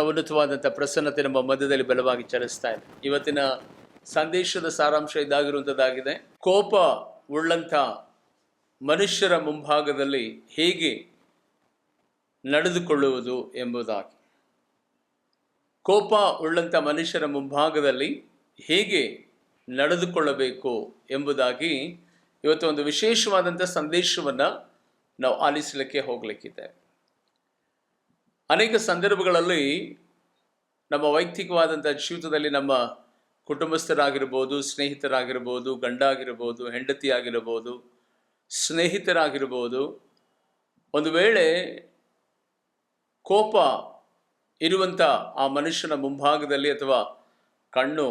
ಉನ್ನತವಾದಂಥ ಪ್ರಸನ್ನತೆ ನಮ್ಮ ಮಧ್ಯದಲ್ಲಿ ಬಲವಾಗಿ ಚಲಿಸ್ತಾ ಇದೆ. ಇವತ್ತಿನ ಸಂದೇಶದ ಸಾರಾಂಶ ಇದಾಗಿರುವಂಥದ್ದಾಗಿದೆ. ಕೋಪ ಉಳ್ಳಂಥ ಮನುಷ್ಯರ ಮುಂಭಾಗದಲ್ಲಿ ಹೇಗೆ ನಡೆದುಕೊಳ್ಳುವುದು ಎಂಬುದಾಗಿ. ಕೋಪ ಉಳ್ಳಂಥ ಮನುಷ್ಯರ ಮುಂಭಾಗದಲ್ಲಿ ಹೇಗೆ ನಡೆದುಕೊಳ್ಳಬೇಕು ಎಂಬುದಾಗಿ ಇವತ್ತು ಒಂದು ವಿಶೇಷವಾದಂಥ ಸಂದೇಶವನ್ನು ನಾವು ಆಲಿಸಲಿಕ್ಕೆ ಹೋಗಲಿಕ್ಕಿದೆ. ಅನೇಕ ಸಂದರ್ಭಗಳಲ್ಲಿ ನಮ್ಮ ವೈಯಕ್ತಿಕವಾದಂಥ ಜೀವಿತದಲ್ಲಿ ನಮ್ಮ ಕುಟುಂಬಸ್ಥರಾಗಿರ್ಬೋದು, ಸ್ನೇಹಿತರಾಗಿರ್ಬೋದು, ಗಂಡ ಆಗಿರ್ಬೋದು, ಹೆಂಡತಿ ಆಗಿರ್ಬೋದು, ಸ್ನೇಹಿತರಾಗಿರ್ಬೋದು, ಒಂದು ವೇಳೆ ಕೋಪ ಇರುವಂಥ ಆ ಮನುಷ್ಯನ ಮುಂಭಾಗದಲ್ಲಿ ಅಥವಾ ಕಣ್ಣು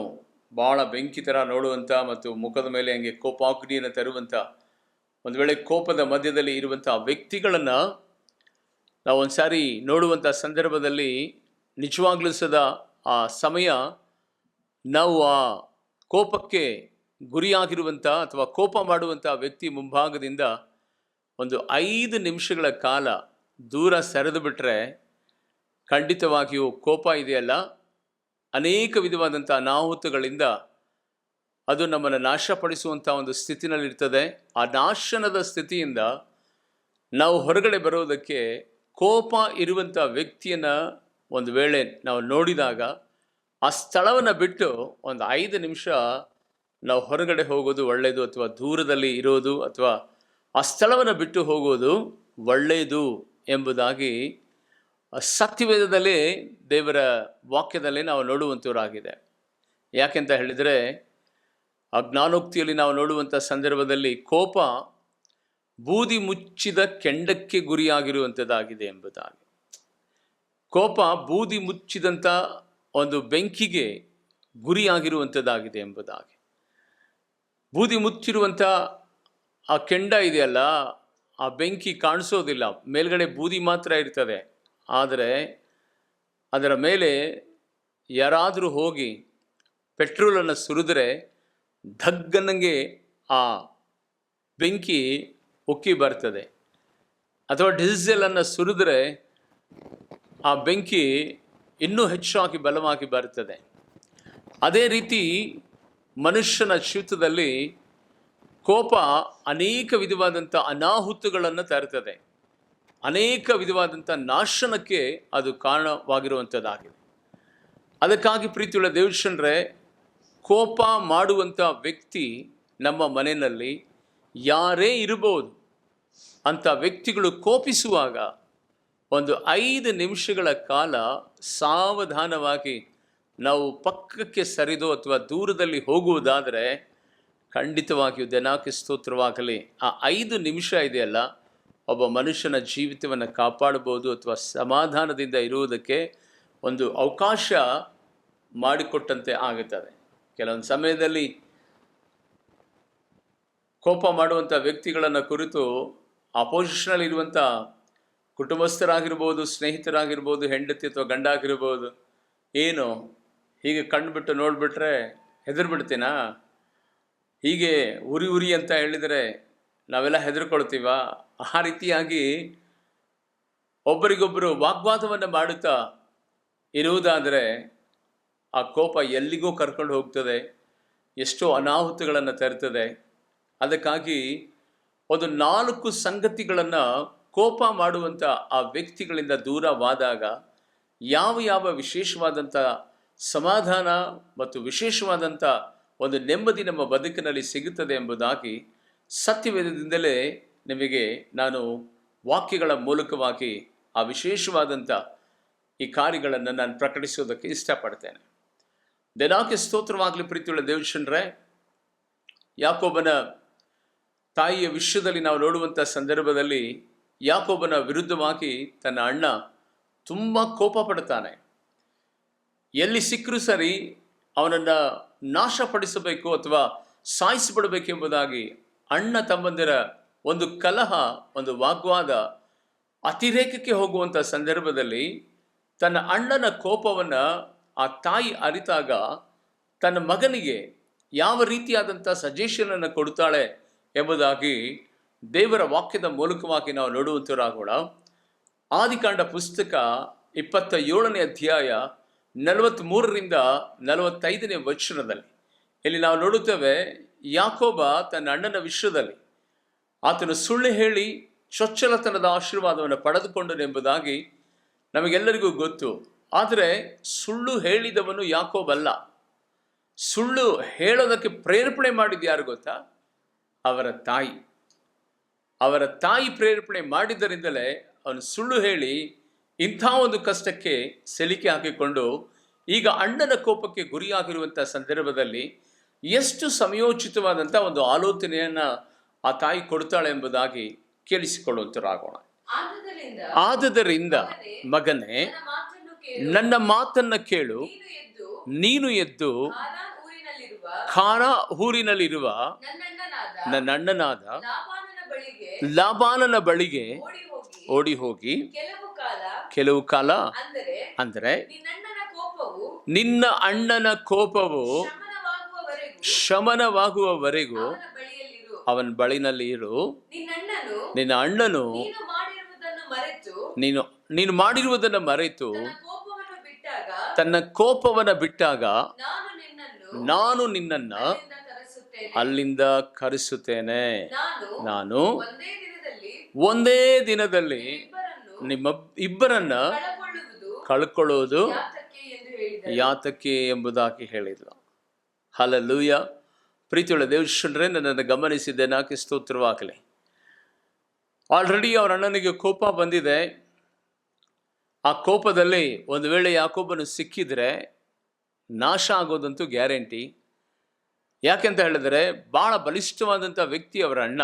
ಭಾಳ ಬೆಂಕಿ ಥರ ನೋಡುವಂಥ ಮತ್ತು ಮುಖದ ಮೇಲೆ ಹಂಗೆ ಕೋಪಾಗ್ನಿಯನ್ನು ತರುವಂಥ ಒಂದು ವೇಳೆ ಕೋಪದ ಮಧ್ಯದಲ್ಲಿ ಇರುವಂಥ ವ್ಯಕ್ತಿಗಳನ್ನು ನಾವು ಒಂದು ಸಾರಿ ನೋಡುವಂಥ ಸಂದರ್ಭದಲ್ಲಿ ನಿಜವಾಗ್ಲೂ ಸದಾ ಆ ಸಮಯ ನಾವು ಆ ಕೋಪಕ್ಕೆ ಗುರಿಯಾಗಿರುವಂಥ ಅಥವಾ ಕೋಪ ಮಾಡುವಂಥ ವ್ಯಕ್ತಿ ಮುಂಭಾಗದಿಂದ ಒಂದು 5 ನಿಮಿಷಗಳ ಕಾಲ ದೂರ ಸರಿದು ಬಿಟ್ಟರೆ ಖಂಡಿತವಾಗಿಯೂ ಕೋಪ ಇದೆಯಲ್ಲ, ಅನೇಕ ವಿಧವಾದಂಥ ಅನಾಹುತಗಳಿಂದ ಅದು ನಮ್ಮನ್ನು ನಾಶಪಡಿಸುವಂಥ ಒಂದು ಸ್ಥಿತಿನಲ್ಲಿರ್ತದೆ. ಆ ನಾಶನದ ಸ್ಥಿತಿಯಿಂದ ನಾವು ಹೊರಗಡೆ ಬರೋದಕ್ಕೆ ಕೋಪ ಇರುವಂಥ ವ್ಯಕ್ತಿಯನ್ನು ಒಂದು ವೇಳೆ ನಾವು ನೋಡಿದಾಗ ಆ ಸ್ಥಳವನ್ನು ಬಿಟ್ಟು ಒಂದು 5 ನಿಮಿಷ ನಾವು ಹೊರಗಡೆ ಹೋಗೋದು ಒಳ್ಳೆಯದು, ಅಥವಾ ದೂರದಲ್ಲಿ ಇರೋದು ಅಥವಾ ಆ ಸ್ಥಳವನ್ನು ಬಿಟ್ಟು ಹೋಗೋದು ಒಳ್ಳೆಯದು ಎಂಬುದಾಗಿ ಸತ್ಯವೇದದಲ್ಲಿ ದೇವರ ವಾಕ್ಯದಲ್ಲಿ ನಾವು ನೋಡುವಂಥವರಾಗಿದೆ. ಯಾಕೆಂತ ಹೇಳಿದರೆ ಆ ಜ್ಞಾನೋಕ್ತಿಯಲ್ಲಿ ನಾವು ನೋಡುವಂಥ ಸಂದರ್ಭದಲ್ಲಿ ಕೋಪ ಬೂದಿ ಮುಚ್ಚಿದ ಕೆಂಡಕ್ಕೆ ಗುರಿಯಾಗಿರುವಂಥದ್ದಾಗಿದೆ ಎಂಬುದಾಗಿ. ಕೋಪ ಬೂದಿ ಮುಚ್ಚಿದಂಥ ಒಂದು ಬೆಂಕಿಗೆ ಗುರಿಯಾಗಿರುವಂಥದ್ದಾಗಿದೆ ಎಂಬುದಾಗಿ. ಬೂದಿ ಮುಚ್ಚಿರುವಂಥ ಆ ಕೆಂಡ ಇದೆಯಲ್ಲ, ಆ ಬೆಂಕಿ ಕಾಣಿಸೋದಿಲ್ಲ, ಮೇಲ್ಗಡೆ ಬೂದಿ ಮಾತ್ರ ಇರ್ತದೆ. ಆದರೆ ಅದರ ಮೇಲೆ ಯಾರಾದರೂ ಹೋಗಿ ಪೆಟ್ರೋಲನ್ನು ಸುರಿದ್ರೆ ಧಗ್ಗನಂಗೆ ಆ ಬೆಂಕಿ ಉಕ್ಕಿ ಬರ್ತದೆ, ಅಥವಾ ಡೀಸೆಲನ್ನು ಸುರಿದ್ರೆ ಆ ಬೆಂಕಿ ಇನ್ನೂ ಹೆಚ್ಚಾಗಿ ಬಲವಾಗಿ ಬರ್ತದೆ. ಅದೇ ರೀತಿ ಮನುಷ್ಯನ ಜೀವಿತದಲ್ಲಿ ಕೋಪ ಅನೇಕ ವಿಧವಾದಂಥ ಅನಾಹುತಗಳನ್ನು ತರ್ತದೆ, ಅನೇಕ ವಿಧವಾದಂಥ ನಾಶನಕ್ಕೆ ಅದು ಕಾರಣವಾಗಿರುವಂಥದ್ದಾಗಿದೆ. ಅದಕ್ಕಾಗಿ ಪ್ರೀತಿಯುಳ್ಳ ದೇವಜನರೇ, ಕೋಪ ಮಾಡುವಂಥ ವ್ಯಕ್ತಿ ನಮ್ಮ ಮನೆಯಲ್ಲಿ ಯಾರೇ ಇರಬಹುದು, ಅಂಥ ವ್ಯಕ್ತಿಗಳು ಕೋಪಿಸುವಾಗ ಒಂದು 5 ನಿಮಿಷಗಳ ಕಾಲ ಸಾವಧಾನವಾಗಿ ನಾವು ಪಕ್ಕಕ್ಕೆ ಸರಿದು ಅಥವಾ ದೂರದಲ್ಲಿ ಹೋಗುವುದಾದರೆ ಖಂಡಿತವಾಗಿಯೂ ದೇವರಿಗೆ ಸ್ತೋತ್ರವಾಗಲಿ, ಆ 5 ನಿಮಿಷ ಇದೆಯಲ್ಲ, ಒಬ್ಬ ಮನುಷ್ಯನ ಜೀವಿತವನ್ನು ಕಾಪಾಡಬಹುದು ಅಥವಾ ಸಮಾಧಾನದಿಂದ ಇರುವುದಕ್ಕೆ ಒಂದು ಅವಕಾಶ ಮಾಡಿಕೊಟ್ಟಂತೆ ಆಗುತ್ತದೆ. ಕೆಲವೊಂದು ಸಮಯದಲ್ಲಿ ಕೋಪ ಮಾಡುವಂಥ ವ್ಯಕ್ತಿಗಳನ್ನು ಕುರಿತು ಅಪೋಸಿಷನಲ್ಲಿ ಇರುವಂಥ ಕುಟುಂಬಸ್ಥರಾಗಿರ್ಬೋದು, ಸ್ನೇಹಿತರಾಗಿರ್ಬೋದು, ಹೆಂಡತಿ ಅಥವಾ ಗಂಡ ಆಗಿರ್ಬೋದು, ಏನು ಹೀಗೆ ಕಣ್ಬಿಟ್ಟು ನೋಡಿಬಿಟ್ರೆ ಹೆದರ್ಬಿಡ್ತೀನಾ, ಹೀಗೆ ಉರಿ ಉರಿ ಅಂತ ಹೇಳಿದರೆ ನಾವೆಲ್ಲ ಹೆದರ್ಕೊಳ್ತೀವ, ಆ ರೀತಿಯಾಗಿ ಒಬ್ಬರಿಗೊಬ್ಬರು ವಾಗ್ವಾದವನ್ನು ಮಾಡುತ್ತಾ ಇರುವುದಾದರೆ ಆ ಕೋಪ ಎಲ್ಲಿಗೂ ಕರ್ಕೊಂಡು ಹೋಗ್ತದೆ, ಎಷ್ಟೋ ಅನಾಹುತಗಳನ್ನು ತರ್ತದೆ. ಅದಕ್ಕಾಗಿ ಒಂದು 4 ಸಂಗತಿಗಳನ್ನು ಕೋಪ ಮಾಡುವಂಥ ಆ ವ್ಯಕ್ತಿಗಳಿಂದ ದೂರವಾದಾಗ ಯಾವ ವಿಶೇಷವಾದಂಥ ಸಮಾಧಾನ ಮತ್ತು ವಿಶೇಷವಾದಂಥ ಒಂದು ನೆಮ್ಮದಿ ನಮ್ಮ ಬದುಕಿನಲ್ಲಿ ಸಿಗುತ್ತದೆ ಎಂಬುದಾಗಿ ಸತ್ಯವೇದದಿಂದಲೇ ನಿಮಗೆ ನಾನು ವಾಕ್ಯಗಳ ಮೂಲಕವಾಗಿ ಆ ವಿಶೇಷವಾದಂಥ ಈ ಕಾರ್ಯಗಳನ್ನು ನಾನು ಪ್ರಕಟಿಸೋದಕ್ಕೆ ಇಷ್ಟಪಡ್ತೇನೆ. ದೇವರಿಗೆ ಸ್ತೋತ್ರವಾಗಲಿ. ಪ್ರೀತಿಯುಳ್ಳ ದೇವಜನರೇ, ಯಾಕೋಬನ ತಾಯಿಯ ವಿಷಯದಲ್ಲಿ ನಾವು ನೋಡುವಂಥ ಸಂದರ್ಭದಲ್ಲಿ ಯಾಕೋಬನ ವಿರುದ್ಧವಾಗಿ ತನ್ನ ಅಣ್ಣ ತುಂಬ ಕೋಪ ಪಡ್ತಾನೆ. ಎಲ್ಲಿ ಸಿಕ್ಕರೂ ಸರಿ ಅವನನ್ನು ನಾಶಪಡಿಸಬೇಕು ಅಥವಾ ಸಾಯಿಸಿಬಿಡಬೇಕೆಂಬುದಾಗಿ ಅಣ್ಣ ತಮ್ಮಂದಿರ ಒಂದು ಕಲಹ, ಒಂದು ವಾಗ್ವಾದ ಅತಿರೇಕಕ್ಕೆ ಹೋಗುವಂಥ ಸಂದರ್ಭದಲ್ಲಿ ತನ್ನ ಅಣ್ಣನ ಕೋಪವನ್ನು ಆ ತಾಯಿ ಅರಿತಾಗ ತನ್ನ ಮಗನಿಗೆ ಯಾವ ರೀತಿಯಾದಂಥ ಸಜೆಷನನ್ನು ಕೊಡ್ತಾಳೆ ಎಂಬುದಾಗಿ ದೇವರ ವಾಕ್ಯದ ಮೂಲಕವಾಗಿ ನಾವು ನೋಡುವಂಥವರಾಗೋಣ. ಆದಿಕಾಂಡ ಪುಸ್ತಕ 27ನೇ ಅಧ್ಯಾಯ 43ರಿಂದ 45ನೇ ವಚನದಲ್ಲಿ ಇಲ್ಲಿ ನಾವು ನೋಡುತ್ತೇವೆ, ಯಾಕೋಬ ತನ್ನ ಅಣ್ಣನ ವಿಷಯದಲ್ಲಿ ಆತನು ಸುಳ್ಳು ಹೇಳಿ ಚೊಚ್ಚಲತನದ ಆಶೀರ್ವಾದವನ್ನು ಪಡೆದುಕೊಂಡನೆಂಬುದಾಗಿ ನಮಗೆಲ್ಲರಿಗೂ ಗೊತ್ತು. ಆದರೆ ಸುಳ್ಳು ಹೇಳಿದವನು ಯಾಕೋಬಲ್ಲ. ಸುಳ್ಳು ಹೇಳೋದಕ್ಕೆ ಪ್ರೇರೇಪಣೆ ಮಾಡಿದ್ದು ಯಾರು ಗೊತ್ತಾ? ಅವರ ತಾಯಿ ಪ್ರೇರೇಪಣೆ ಮಾಡಿದ್ದರಿಂದಲೇ ಅವನು ಸುಳ್ಳು ಹೇಳಿ ಇಂಥ ಒಂದು ಕಷ್ಟಕ್ಕೆ ಸೆಲಿಕೆ ಹಾಕಿಕೊಂಡು ಈಗ ಅಣ್ಣನ ಕೋಪಕ್ಕೆ ಗುರಿಯಾಗಿರುವಂಥ ಸಂದರ್ಭದಲ್ಲಿ ಎಷ್ಟು ಸಮಯೋಚಿತವಾದಂಥ ಒಂದು ಆಲೋಚನೆಯನ್ನ ಆ ತಾಯಿ ಕೊಡ್ತಾಳೆ ಎಂಬುದಾಗಿ ಕೇಳಿಸಿಕೊಳ್ಳುವಂತರಾಗೋಣ. ಆದುದರಿಂದ ಮಗನೇ, ನನ್ನ ಮಾತನ್ನ ಕೇಳು, ನೀನು ಎದ್ದು ಖಾರಾ ಊರಿನಲ್ಲಿರುವ ನನ್ನ ಅಣ್ಣನಾದ ಲಾಬಾನನ ಬಳಿಗೆ ಓಡಿ ಹೋಗಿ ಕೆಲವು ಕಾಲ ಅಂದರೆ ನಿನ್ನ ಅಣ್ಣನ ಕೋಪವು ಶಮನವಾಗುವವರೆಗೂ ಅವನ ಬಳಿನಲ್ಲಿ ಇರು. ನಿನ್ನ ಅಣ್ಣನು ನೀನು ಮಾಡಿರುವುದನ್ನು ಮರೆತು ತನ್ನ ಕೋಪವನ್ನು ಬಿಟ್ಟಾಗ ನಾನು ನಿನ್ನನ್ನ ಅಲ್ಲಿಂದ ಕರೆಸುತ್ತೇನೆ. ನಾನು ಒಂದೇ ದಿನದಲ್ಲಿ ನಿಮ್ಮ ಇಬ್ಬರನ್ನ ಕಳ್ಕೊಳ್ಳೋದು ಯಾತಕ್ಕೆ ಎಂಬುದಾಗಿ ಹೇಳಿದ್ಲು. ಹಲ್ಲೆಲೂಯ. ಪ್ರೀತಿಯುಳ್ಳ ದೇವಶ್ವರರೇ, ನನ್ನನ್ನು ಗಮನಿಸಿದ್ದೇನಾಕೆ ಸ್ತೋತ್ರವಾಗಲಿ. ಆಲ್ರೆಡಿ ಅವರ ಅಣ್ಣನಿಗೆ ಕೋಪ ಬಂದಿದೆ. ಆ ಕೋಪದಲ್ಲಿ ಒಂದು ವೇಳೆ ಯಾಕೋಬನು ಸಿಕ್ಕಿದ್ರೆ ನಾಶ ಆಗೋದಂತೂ ಗ್ಯಾರಂಟಿ. ಯಾಕೆಂತ ಹೇಳಿದ್ರೆ ಬಹಳ ಬಲಿಷ್ಠವಾದಂಥ ವ್ಯಕ್ತಿ ಅವರ ಅಣ್ಣ.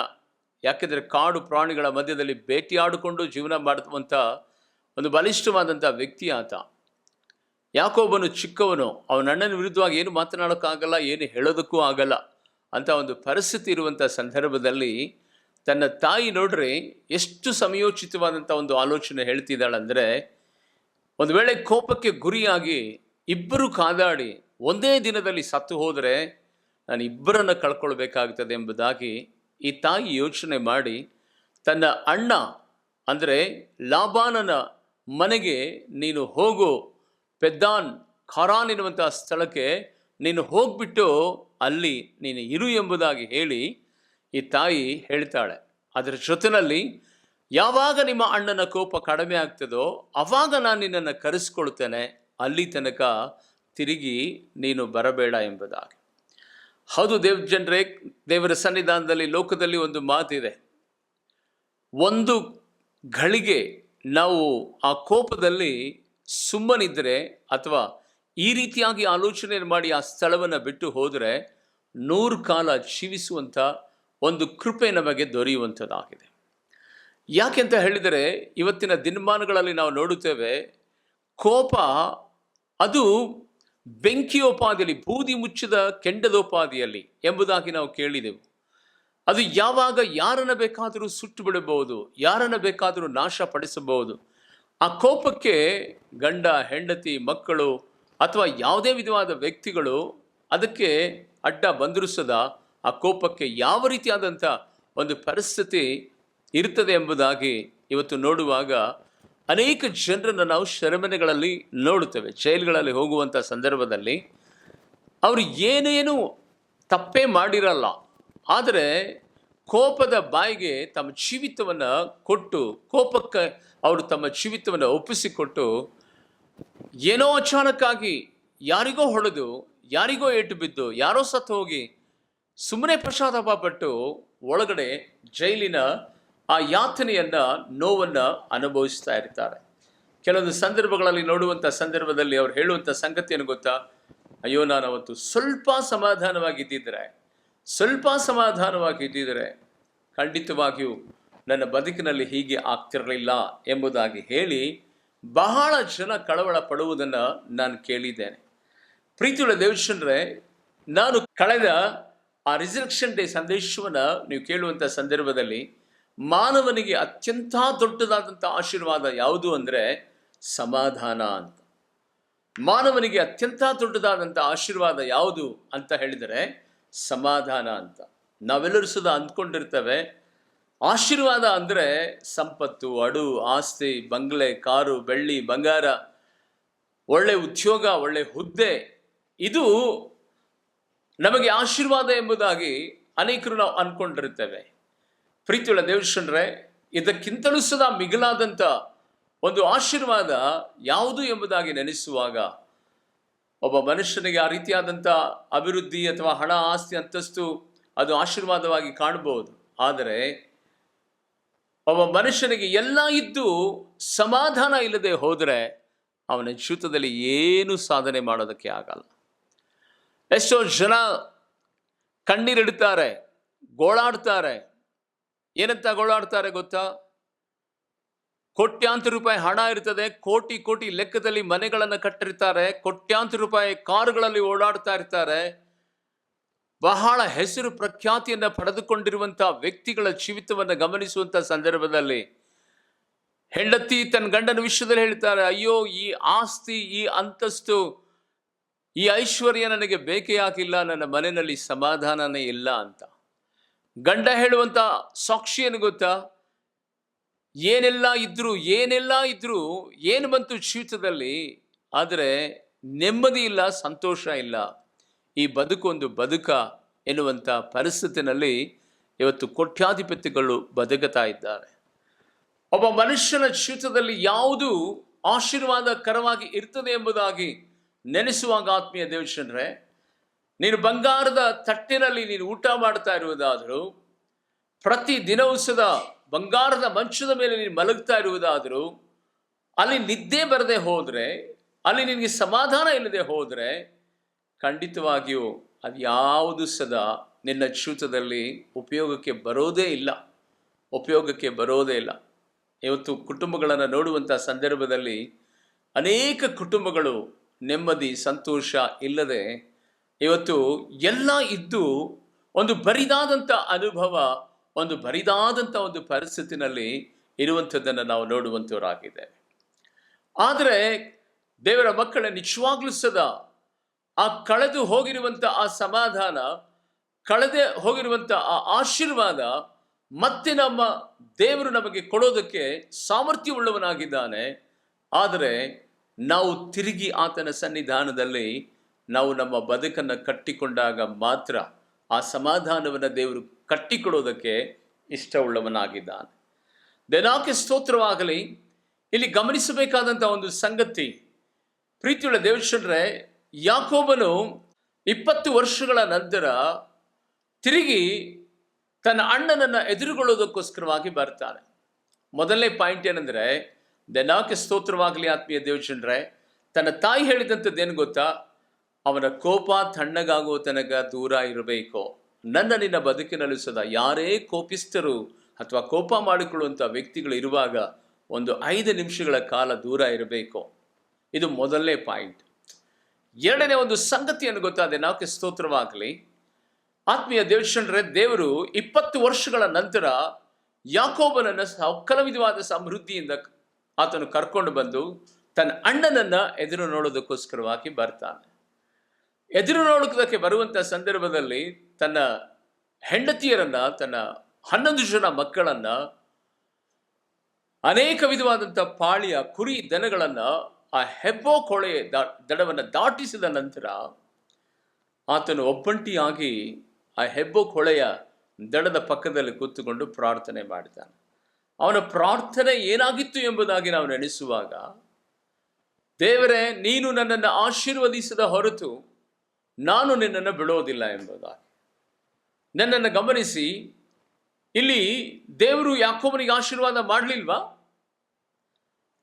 ಯಾಕೆಂದರೆ ಕಾಡು ಪ್ರಾಣಿಗಳ ಮಧ್ಯದಲ್ಲಿ ಬೇಟೆಯಾಡಿಕೊಂಡು ಜೀವನ ಮಾಡುವಂಥ ಒಂದು ಬಲಿಷ್ಠವಾದಂಥ ವ್ಯಕ್ತಿ ಆತ. ಯಾಕೋಬನು ಚಿಕ್ಕವನು, ಅವನ ಅಣ್ಣನ ವಿರುದ್ಧವಾಗಿ ಏನು ಮಾತನಾಡೋಕ್ಕಾಗಲ್ಲ, ಏನು ಹೇಳೋದಕ್ಕೂ ಆಗಲ್ಲ ಅಂತ ಒಂದು ಪರಿಸ್ಥಿತಿ ಇರುವಂಥ ಸಂದರ್ಭದಲ್ಲಿ ತನ್ನ ತಾಯಿ ನೋಡ್ರಿ ಎಷ್ಟು ಸಮಯೋಚಿತವಾದಂಥ ಒಂದು ಆಲೋಚನೆ ಹೇಳ್ತಿದ್ದಾಳಂದರೆ, ಒಂದು ವೇಳೆ ಕೋಪಕ್ಕೆ ಗುರಿಯಾಗಿ ಇಬ್ಬರು ಕಾದಾಡಿ ಒಂದೇ ದಿನದಲ್ಲಿ ಸತ್ತು ಹೋದರೆ ನಾನು ಇಬ್ಬರನ್ನ ಕಳ್ಕೊಳ್ಬೇಕಾಗ್ತದೆ ಎಂಬುದಾಗಿ ಈ ತಾಯಿ ಯೋಚನೆ ಮಾಡಿ ತನ್ನ ಅಣ್ಣ ಅಂದರೆ ಲಾಬಾನನ ಮನೆಗೆ ನೀನು ಹೋಗು, ಪೆದ್ದಾನ್ ಖಾರಾನ್ ಎನ್ನುವಂಥ ಸ್ಥಳಕ್ಕೆ ನೀನು ಹೋಗ್ಬಿಟ್ಟು ಅಲ್ಲಿ ನೀನು ಇರು ಎಂಬುದಾಗಿ ಹೇಳಿ ಈ ತಾಯಿ ಹೇಳ್ತಾಳೆ. ಅದರ ಜೊತೆಯಲ್ಲಿ ಯಾವಾಗ ನಿಮ್ಮ ಅಣ್ಣನ ಕೋಪ ಕಡಿಮೆ ಆಗ್ತದೋ ಆವಾಗ ನಾನು ನಿನ್ನನ್ನು ಕರೆಸ್ಕೊಳ್ತೇನೆ, ಅಲ್ಲಿ ತನಕ ತಿರುಗಿ ನೀನು ಬರಬೇಡ ಎಂಬುದಾಗಿ. ಹೌದು ದೇವಜನರೇ, ದೇವರ ಸನ್ನಿಧಾನದಲ್ಲಿ ಲೋಕದಲ್ಲಿ ಒಂದು ಮಾತಿದೆ, ಒಂದು ಘಳಿಗೆ ನಾವು ಆ ಕೋಪದಲ್ಲಿ ಸುಮ್ಮನಿದ್ರೆ ಅಥವಾ ಈ ರೀತಿಯಾಗಿ ಆಲೋಚನೆ ಮಾಡಿ ಆ ಸ್ಥಳವನ್ನು ಬಿಟ್ಟು ಹೋದರೆ 100 ಕಾಲ ಜೀವಿಸುವಂಥ ಒಂದು ಕೃಪೆ ನಮಗೆ ದೊರೆಯುವಂಥದ್ದಾಗಿದೆ. ಯಾಕೆಂತ ಹೇಳಿದರೆ ಇವತ್ತಿನ ದಿನಮಾನಗಳಲ್ಲಿ ನಾವು ನೋಡುತ್ತೇವೆ, ಕೋಪ ಅದು ಬೆಂಕಿಯೋಪಾದಿಯಲ್ಲಿ, ಬೂದಿ ಮುಚ್ಚಿದ ಕೆಂಡದೋಪಾದಿಯಲ್ಲಿ ಎಂಬುದಾಗಿ ನಾವು ಕೇಳಿದೆವು. ಅದು ಯಾವಾಗ ಯಾರನ್ನ ಬೇಕಾದರೂ ಸುಟ್ಟು ಬಿಡಬಹುದು, ಯಾರನ್ನ ಬೇಕಾದರೂ ನಾಶ ಪಡಿಸಬಹುದು. ಆ ಕೋಪಕ್ಕೆ ಗಂಡ, ಹೆಂಡತಿ, ಮಕ್ಕಳು ಅಥವಾ ಯಾವುದೇ ವಿಧವಾದ ವ್ಯಕ್ತಿಗಳು ಅದಕ್ಕೆ ಅಡ್ಡ ಬಂದಿರಿಸದ ಆ ಕೋಪಕ್ಕೆ ಯಾವ ರೀತಿಯಾದಂಥ ಒಂದು ಪರಿಸ್ಥಿತಿ ಇರ್ತದೆ ಎಂಬುದಾಗಿ ಇವತ್ತು ನೋಡುವಾಗ ಅನೇಕ ಜನರನ್ನು ನಾವು ಸೆರೆಮನೆಗಳಲ್ಲಿ ನೋಡುತ್ತೇವೆ. ಜೈಲುಗಳಲ್ಲಿ ಹೋಗುವಂಥ ಸಂದರ್ಭದಲ್ಲಿ ಅವರು ಏನೇನು ತಪ್ಪೇ ಮಾಡಿರಲ್ಲ, ಆದರೆ ಕೋಪದ ಬಾಯಿಗೆ ತಮ್ಮ ಜೀವಿತವನ್ನು ಕೊಟ್ಟು, ಕೋಪಕ್ಕೆ ಅವರು ತಮ್ಮ ಜೀವಿತವನ್ನು ಒಪ್ಪಿಸಿಕೊಟ್ಟು ಏನೋ ಅಚಾನಕ್ಕಾಗಿ ಯಾರಿಗೋ ಹೊಡೆದು, ಯಾರಿಗೋ ಏಟು ಬಿದ್ದು, ಯಾರೋ ಸತ್ತು ಹೋಗಿ ಸುಮ್ಮನೆ ಪಶ್ಚಾತ್ತಾಪ ಪಟ್ಟು ಒಳಗಡೆ ಜೈಲಿನ ಆ ಯಾತನೆಯನ್ನ, ನೋವನ್ನ ಅನುಭವಿಸ್ತಾ ಇರ್ತಾರೆ. ಕೆಲವೊಂದು ಸಂದರ್ಭಗಳಲ್ಲಿ ನೋಡುವಂಥ ಸಂದರ್ಭದಲ್ಲಿ ಅವ್ರು ಹೇಳುವಂಥ ಸಂಗತಿಯನ್ನು ಗೊತ್ತಾ, ಅಯ್ಯೋ ನಾನು ಅವತ್ತು ಸ್ವಲ್ಪ ಸಮಾಧಾನವಾಗಿದ್ದಿದ್ರೆ ಖಂಡಿತವಾಗಿಯೂ ನನ್ನ ಬದುಕಿನಲ್ಲಿ ಹೀಗೆ ಆಗ್ತಿರಲಿಲ್ಲ ಎಂಬುದಾಗಿ ಹೇಳಿ ಬಹಳ ಜನ ಕಳವಳ ಪಡುವುದನ್ನು ನಾನು ಕೇಳಿದ್ದೇನೆ. ಪ್ರೀತಿಯುಳ್ಳ ದೇವಜನರೇ, ನಾನು ಕಳೆದ ಆ ರಿಸರೆಕ್ಷನ್ ಡೇ ಸಂದೇಶವನ್ನು ನೀವು ಕೇಳುವಂಥ ಸಂದರ್ಭದಲ್ಲಿ ಮಾನವನಿಗೆ ಅತ್ಯಂತ ದೊಡ್ಡದಾದಂಥ ಆಶೀರ್ವಾದ ಯಾವುದು ಅಂದರೆ ಸಮಾಧಾನ ಅಂತ. ಮಾನವನಿಗೆ ಅತ್ಯಂತ ದೊಡ್ಡದಾದಂಥ ಆಶೀರ್ವಾದ ಯಾವುದು ಅಂತ ಹೇಳಿದರೆ ಸಮಾಧಾನ ಅಂತ. ನಾವೆಲ್ಲರೂ ಸುದ ಅಂದ್ಕೊಂಡಿರ್ತೇವೆ ಆಶೀರ್ವಾದ ಅಂದರೆ ಸಂಪತ್ತು, ಅಡು, ಆಸ್ತಿ, ಬಂಗ್ಲೆ, ಕಾರು, ಬೆಳ್ಳಿ, ಬಂಗಾರ, ಒಳ್ಳೆ ಉದ್ಯೋಗ, ಒಳ್ಳೆ ಹುದ್ದೆ, ಇದು ನಮಗೆ ಆಶೀರ್ವಾದ ಎಂಬುದಾಗಿ ಅನೇಕರು ನಾವು ಅನ್ಕೊಂಡಿರ್ತೇವೆ. ಪ್ರೀತಿಯುಳ್ಳ ದೇವಜನರೇ, ಇದಕ್ಕಿಂತಲೂ ಸದಾ ಮಿಗಿಲಾದಂಥ ಒಂದು ಆಶೀರ್ವಾದ ಯಾವುದು ಎಂಬುದಾಗಿ ನೆನೆಸುವಾಗ ಒಬ್ಬ ಮನುಷ್ಯನಿಗೆ ಆ ರೀತಿಯಾದಂಥ ಅಭಿವೃದ್ಧಿ ಅಥವಾ ಹಣ, ಆಸ್ತಿ, ಅಂತಸ್ತು ಅದು ಆಶೀರ್ವಾದವಾಗಿ ಕಾಣಬಹುದು. ಆದರೆ ಒಬ್ಬ ಮನುಷ್ಯನಿಗೆ ಎಲ್ಲ ಇದ್ದು ಸಮಾಧಾನ ಇಲ್ಲದೆ ಹೋದರೆ ಅವನ ಜೀವಿತದಲ್ಲಿ ಏನು ಸಾಧನೆ ಮಾಡೋದಕ್ಕೆ ಆಗಲ್ಲ. ಎಷ್ಟೋ ಜನ ಕಣ್ಣೀರಿಡ್ತಾರೆ, ಗೋಳಾಡ್ತಾರೆ. ಏನಂತ ಗೋಳಾಡ್ತಾರೆ ಗೊತ್ತಾ? ಕೋಟ್ಯಾಂತರ ರೂಪಾಯಿ ಹಣ ಇರ್ತದೆ, ಕೋಟಿ ಕೋಟಿ ಲೆಕ್ಕದಲ್ಲಿ ಮನೆಗಳನ್ನು ಕಟ್ಟಿರ್ತಾರೆ, ಕೋಟ್ಯಾಂತರ ರೂಪಾಯಿ ಕಾರುಗಳಲ್ಲಿ ಓಡಾಡ್ತಾ ಇರ್ತಾರೆ. ಬಹಳ ಹೆಸರು ಪ್ರಖ್ಯಾತಿಯನ್ನು ಪಡೆದುಕೊಂಡಿರುವಂತಹ ವ್ಯಕ್ತಿಗಳ ಜೀವಿತವನ್ನು ಗಮನಿಸುವಂತ ಸಂದರ್ಭದಲ್ಲಿ ಹೆಂಡತಿ ತನ್ನ ಗಂಡನ ವಿಷಯದಲ್ಲಿ ಹೇಳ್ತಾರೆ, ಅಯ್ಯೋ ಈ ಆಸ್ತಿ, ಈ ಅಂತಸ್ತು, ಈ ಐಶ್ವರ್ಯ ನನಗೆ ಬೇಕೇ ಆಗಿಲ್ಲ, ನನ್ನ ಮನೆಯಲ್ಲಿ ಸಮಾಧಾನನೇ ಇಲ್ಲ ಅಂತ. ಗಂಡ ಹೇಳುವಂತ ಸಾಕ್ಷಿ ಏನು ಗೊತ್ತಾ? ಏನೆಲ್ಲ ಇದ್ರು ಏನು ಬಂತು ಜೀವಿತದಲ್ಲಿ, ಆದರೆ ನೆಮ್ಮದಿ ಇಲ್ಲ, ಸಂತೋಷ ಇಲ್ಲ. ಈ ಬದುಕೊಂದು ಬದುಕ ಎನ್ನುವಂಥ ಪರಿಸ್ಥಿತಿನಲ್ಲಿ ಇವತ್ತು ಕೋಟ್ಯಾಧಿಪತಿಗಳು ಬದುಕುತ್ತಾ ಇದ್ದಾರೆ. ಒಬ್ಬ ಮನುಷ್ಯನ ಜೀವಿತದಲ್ಲಿ ಯಾವುದು ಆಶೀರ್ವಾದಕರವಾಗಿ ಇರ್ತದೆ ಎಂಬುದಾಗಿ ನೆನೆಸುವಾಗ ಆತ್ಮೀಯ ದೇವಜನರೇ, ನೀನು ಬಂಗಾರದ ತಟ್ಟಿನಲ್ಲಿ ನೀನು ಊಟ ಮಾಡ್ತಾ ಇರುವುದಾದರೂ, ಪ್ರತಿ ದಿನವೂ ಸದಾ ಬಂಗಾರದ ಮಂಚದ ಮೇಲೆ ನೀನು ಮಲಗ್ತಾ ಇರುವುದಾದರೂ, ಅಲ್ಲಿ ನಿದ್ದೆ ಬರದೆ ಹೋದರೆ, ಅಲ್ಲಿ ನಿನಗೆ ಸಮಾಧಾನ ಇಲ್ಲದೆ ಹೋದರೆ, ಖಂಡಿತವಾಗಿಯೂ ಅದು ಯಾವುದು ಸದಾ ನಿನ್ನ ಜೀವಿತದಲ್ಲಿ ಉಪಯೋಗಕ್ಕೆ ಬರೋದೇ ಇಲ್ಲ. ಇವತ್ತು ಕುಟುಂಬಗಳನ್ನು ನೋಡುವಂಥ ಸಂದರ್ಭದಲ್ಲಿ ಅನೇಕ ಕುಟುಂಬಗಳು ನೆಮ್ಮದಿ, ಸಂತೋಷ ಇಲ್ಲದೆ ಇವತ್ತು ಎಲ್ಲ ಇದ್ದು ಒಂದು ಬರಿದಾದಂಥ ಅನುಭವ, ಒಂದು ಬರಿದಾದಂಥ ಒಂದು ಪರಿಸ್ಥಿತಿನಲ್ಲಿ ಇರುವಂಥದ್ದನ್ನು ನಾವು ನೋಡುವಂಥವರಾಗಿದ್ದೇವೆ. ಆದರೆ ದೇವರ ಮಕ್ಕಳ ನಿಜವಾಗ್ಲೂ ಸದಾ ಆ ಕಳೆದು ಹೋಗಿರುವಂಥ ಆ ಸಮಾಧಾನ, ಕಳೆದೇ ಹೋಗಿರುವಂಥ ಆ ಆಶೀರ್ವಾದ ಮತ್ತೆ ನಮ್ಮ ದೇವರು ನಮಗೆ ಕೊಡೋದಕ್ಕೆ ಸಾಮರ್ಥ್ಯವುಳ್ಳವನಾಗಿದ್ದಾನೆ. ಆದರೆ ನಾವು ತಿರುಗಿ ಆತನ ಸನ್ನಿಧಾನದಲ್ಲಿ ನಾವು ನಮ್ಮ ಬದುಕನ್ನು ಕಟ್ಟಿಕೊಂಡಾಗ ಮಾತ್ರ ಆ ಸಮಾಧಾನವನ್ನು ದೇವರು ಕಟ್ಟಿಕೊಡೋದಕ್ಕೆ ಇಷ್ಟವುಳ್ಳವನಾಗಿದ್ದಾನೆ. ದೇವರಿಗೆ ಸ್ತೋತ್ರವಾಗಲಿ. ಇಲ್ಲಿ ಗಮನಿಸಬೇಕಾದಂಥ ಒಂದು ಸಂಗತಿ, ಪ್ರೀತಿಯುಳ್ಳ ದೇವಜನರೇ, ಯಾಕೋಬನು 20 ವರ್ಷಗಳ ನಂತರ ತಿರುಗಿ ತನ್ನ ಅಣ್ಣನನ್ನು ಎದುರುಗೊಳ್ಳೋದಕ್ಕೋಸ್ಕರವಾಗಿ ಬರ್ತಾನೆ. ಮೊದಲನೇ ಪಾಯಿಂಟ್ ಏನಂದ್ರೆ, ದೇವರಿಗೆ ಸ್ತೋತ್ರವಾಗಲಿ ಆತ್ಮೀಯ ದೇವಜನರೇ, ತನ್ನ ತಾಯಿ ಹೇಳಿದಂಥದ್ದೇನು ಗೊತ್ತಾ? ಅವನ ಕೋಪ ತಣ್ಣಗಾಗುವ ತನಕ ದೂರ ಇರಬೇಕು. ನಿನ್ನ ಬದುಕಿನಲ್ಲಿ ಸದಾ ಯಾರೇ ಕೋಪಿಸ್ತರು ಅಥವಾ ಕೋಪ ಮಾಡಿಕೊಳ್ಳುವಂಥ ವ್ಯಕ್ತಿಗಳು ಇರುವಾಗ ಒಂದು 5 ನಿಮಿಷಗಳ ಕಾಲ ದೂರ ಇರಬೇಕು. ಇದು ಮೊದಲನೇ ಪಾಯಿಂಟ್. ಎರಡನೇ ಒಂದು ಸಂಗತಿಯನ್ನು ಗೊತ್ತಾದೆ, ನಾಕೆ ಸ್ತೋತ್ರವಾಗಲಿ ಆತ್ಮೀಯ ದೇವಜನರೇ, ದೇವರು 20 ವರ್ಷಗಳ ನಂತರ ಯಾಕೋಬನನ್ನು ಸಕಲ ವಿಧವಾದ ಸಮೃದ್ಧಿಯಿಂದ ಆತನು ಕರ್ಕೊಂಡು ಬಂದು ತನ್ನ ಅಣ್ಣನನ್ನ ಎದುರು ನೋಡೋದಕ್ಕೋಸ್ಕರವಾಗಿ ಬರ್ತಾನೆ. ಎದುರು ನೋಡೋದಕ್ಕೆ ಬರುವಂಥ ಸಂದರ್ಭದಲ್ಲಿ ತನ್ನ ಹೆಂಡತಿಯರನ್ನ, ತನ್ನ 11 ಜನ ಮಕ್ಕಳನ್ನ, ಅನೇಕ ವಿಧವಾದಂಥ ಪಾಳಿಯ ಕುರಿ ದನಗಳನ್ನ ಆ ಹೆಬ್ಬೋ ಕೊಳೆ ದಡವನ್ನು ದಾಟಿಸಿದ ನಂತರ ಆತನು ಒಬ್ಬಂಟಿಯಾಗಿ ಆ ಹೆಬ್ಬೋ ಕೊಳೆಯ ದಡದ ಪಕ್ಕದಲ್ಲಿ ಕೂತುಕೊಂಡು ಪ್ರಾರ್ಥನೆ ಮಾಡಿದ್ದಾನೆ. ಅವನ ಪ್ರಾರ್ಥನೆ ಏನಾಗಿತ್ತು ಎಂಬುದಾಗಿ ನಾವು ನೆನೆಸುವಾಗ, ದೇವರೇ, ನೀನು ನನ್ನನ್ನು ಆಶೀರ್ವದಿಸದ ಹೊರತು ನಾನು ನಿನ್ನನ್ನು ಬಿಡೋದಿಲ್ಲ ಎಂಬುದಾಗಿ. ನನ್ನನ್ನು ಗಮನಿಸಿ, ಇಲ್ಲಿ ದೇವರು ಯಾಕೋಬನಿಗೆ ಆಶೀರ್ವಾದ ಮಾಡಲಿಲ್ವಾ?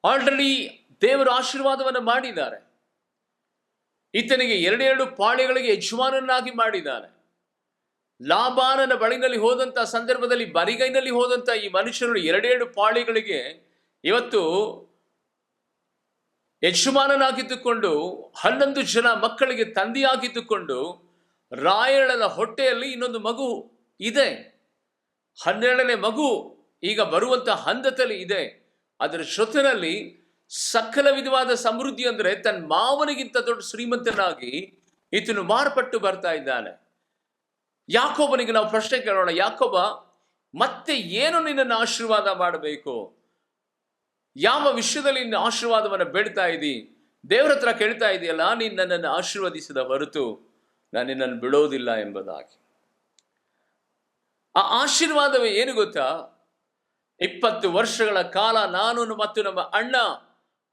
ಆಲ್ರೆಡಿ ದೇವರು ಆಶೀರ್ವಾದವನ್ನು ಮಾಡಿದ್ದಾರೆ. ಈತನಿಗೆ 2 ಪಾಳೆಗಳಿಗೆ ಯಜಮಾನನಾಗಿ ಮಾಡಿದ್ದಾನೆ. ಲಾಬಾನನ ಬಳಿನಲ್ಲಿ ಹೋದಂಥ ಸಂದರ್ಭದಲ್ಲಿ ಬರಿಗೈನಲ್ಲಿ ಹೋದಂಥ ಈ ಮನುಷ್ಯರು 2 ಪಾಳೆಗಳಿಗೆ ಇವತ್ತು ಯಜಮಾನನಾಗಿದ್ದುಕೊಂಡು 11 ಜನ ಮಕ್ಕಳಿಗೆ ತಂದೆಯಾಗಿದ್ದುಕೊಂಡು ರಾಯಳನ ಹೊಟ್ಟೆಯಲ್ಲಿ ಇನ್ನೊಂದು ಮಗು ಇದೆ. 12ನೇ ಮಗು ಈಗ ಬರುವಂಥ ಹಂತದಲ್ಲಿ ಇದೆ. ಅದರ ಜೊತೆಯಲ್ಲಿ ಸಕಲ ವಿಧವಾದ ಸಮೃದ್ಧಿ, ಅಂದರೆ ತನ್ನ ಮಾವನಿಗಿಂತ ದೊಡ್ಡ ಶ್ರೀಮಂತನಾಗಿ ಈತನು ಮಾರ್ಪಟ್ಟು ಬರ್ತಾ ಇದ್ದಾನೆ. ಯಾಕೋಬನಿಗೆ ನಾವು ಪ್ರಶ್ನೆ ಕೇಳೋಣ, ಯಾಕೋಬ ಮತ್ತೆ ಏನು ನಿನ್ನನ್ನು ಆಶೀರ್ವಾದ ಮಾಡಬೇಕು, ಯಾವ ವಿಷಯದಲ್ಲಿ ನಿನ್ನ ಆಶೀರ್ವಾದವನ್ನು ಬೇಡ್ತಾ ಇದ್ದಿ, ದೇವರ ಹತ್ರ ಕೇಳ್ತಾ ಇದೆಯಲ್ಲ, ನೀನು ನನ್ನನ್ನು ಆಶೀರ್ವದಿಸಿದ ಹೊರತು ನಾನು ನಿನ್ನನ್ನು ಬಿಡೋದಿಲ್ಲ ಎಂಬುದಾಗಿ. ಆ ಆಶೀರ್ವಾದವೇ ಏನು ಗೊತ್ತಾ? 20 ವರ್ಷಗಳ ಕಾಲ ನಾನು ಮತ್ತು ನಮ್ಮ ಅಣ್ಣ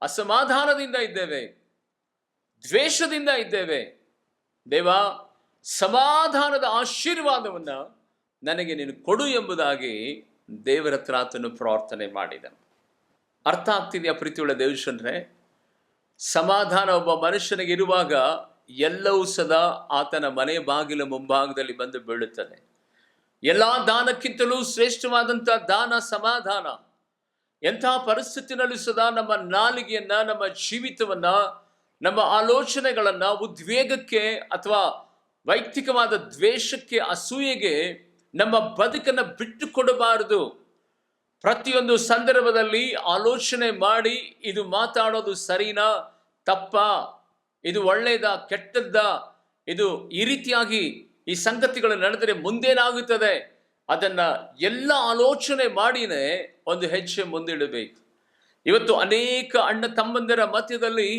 ಅಸಮಾಧಾನದಿಂದ ಇದ್ದೇವೆ, ದ್ವೇಷದಿಂದ ಇದ್ದೇವೆ. ದೇವ, ಸಮಾಧಾನದ ಆಶೀರ್ವಾದವನ್ನ ನನಗೆ ನೀನು ಕೊಡು ಎಂಬುದಾಗಿ ದೇವರ ಹತ್ರ ಆತನು ಪ್ರಾರ್ಥನೆ ಮಾಡಿದನು. ಅರ್ಥ ಆಗ್ತಿದೆಯಾ ಪ್ರೀತಿಯುಳ್ಳ ದೇವಜನರೇ? ಸಮಾಧಾನ ಒಬ್ಬ ಮನುಷ್ಯನಿಗೆ ಇರುವಾಗ ಎಲ್ಲವೂ ಸದಾ ಆತನ ಮನೆ ಬಾಗಿಲ ಮುಂಭಾಗದಲ್ಲಿ ಬಂದು ಬೀಳುತ್ತದೆ. ಎಲ್ಲಾ ದಾನಕ್ಕಿಂತಲೂ ಶ್ರೇಷ್ಠವಾದಂಥ ದಾನ ಸಮಾಧಾನ. ಎಂತಹ ಪರಿಸ್ಥಿತಿನಲ್ಲೂ ಸದಾ ನಮ್ಮ ನಾಲಿಗೆಯನ್ನ, ನಮ್ಮ ಜೀವಿತವನ್ನ, ನಮ್ಮ ಆಲೋಚನೆಗಳನ್ನ ಉದ್ವೇಗಕ್ಕೆ ಅಥವಾ ವೈಯಕ್ತಿಕವಾದ ದ್ವೇಷಕ್ಕೆ, ಅಸೂಯೆಗೆ ನಮ್ಮ ಬದುಕನ್ನು ಬಿಟ್ಟು ಕೊಡಬಾರದು. ಪ್ರತಿಯೊಂದು ಸಂದರ್ಭದಲ್ಲಿ ಆಲೋಚನೆ ಮಾಡಿ, ಇದು ಮಾತಾಡೋದು ಸರಿನಾ ತಪ್ಪಾ, ಇದು ಒಳ್ಳೆಯದಾ ಕೆಟ್ಟದ್ದಾ, ಇದು ಈ ರೀತಿಯಾಗಿ ಈ ಸಂಗತಿಗಳು ನಡೆದರೆ ಮುಂದೇನಾಗುತ್ತದೆ, ಅದನ್ನ ಎಲ್ಲ ಆಲೋಚನೆ ಮಾಡಿನೇ ಒಂದು ಹೆಜ್ಜೆ ಮುಂದಿಡಬೇಕು. ಇವತ್ತು ಅನೇಕ ಅಣ್ಣ ತಮ್ಮಂದಿರ ಮಧ್ಯದಲ್ಲಿ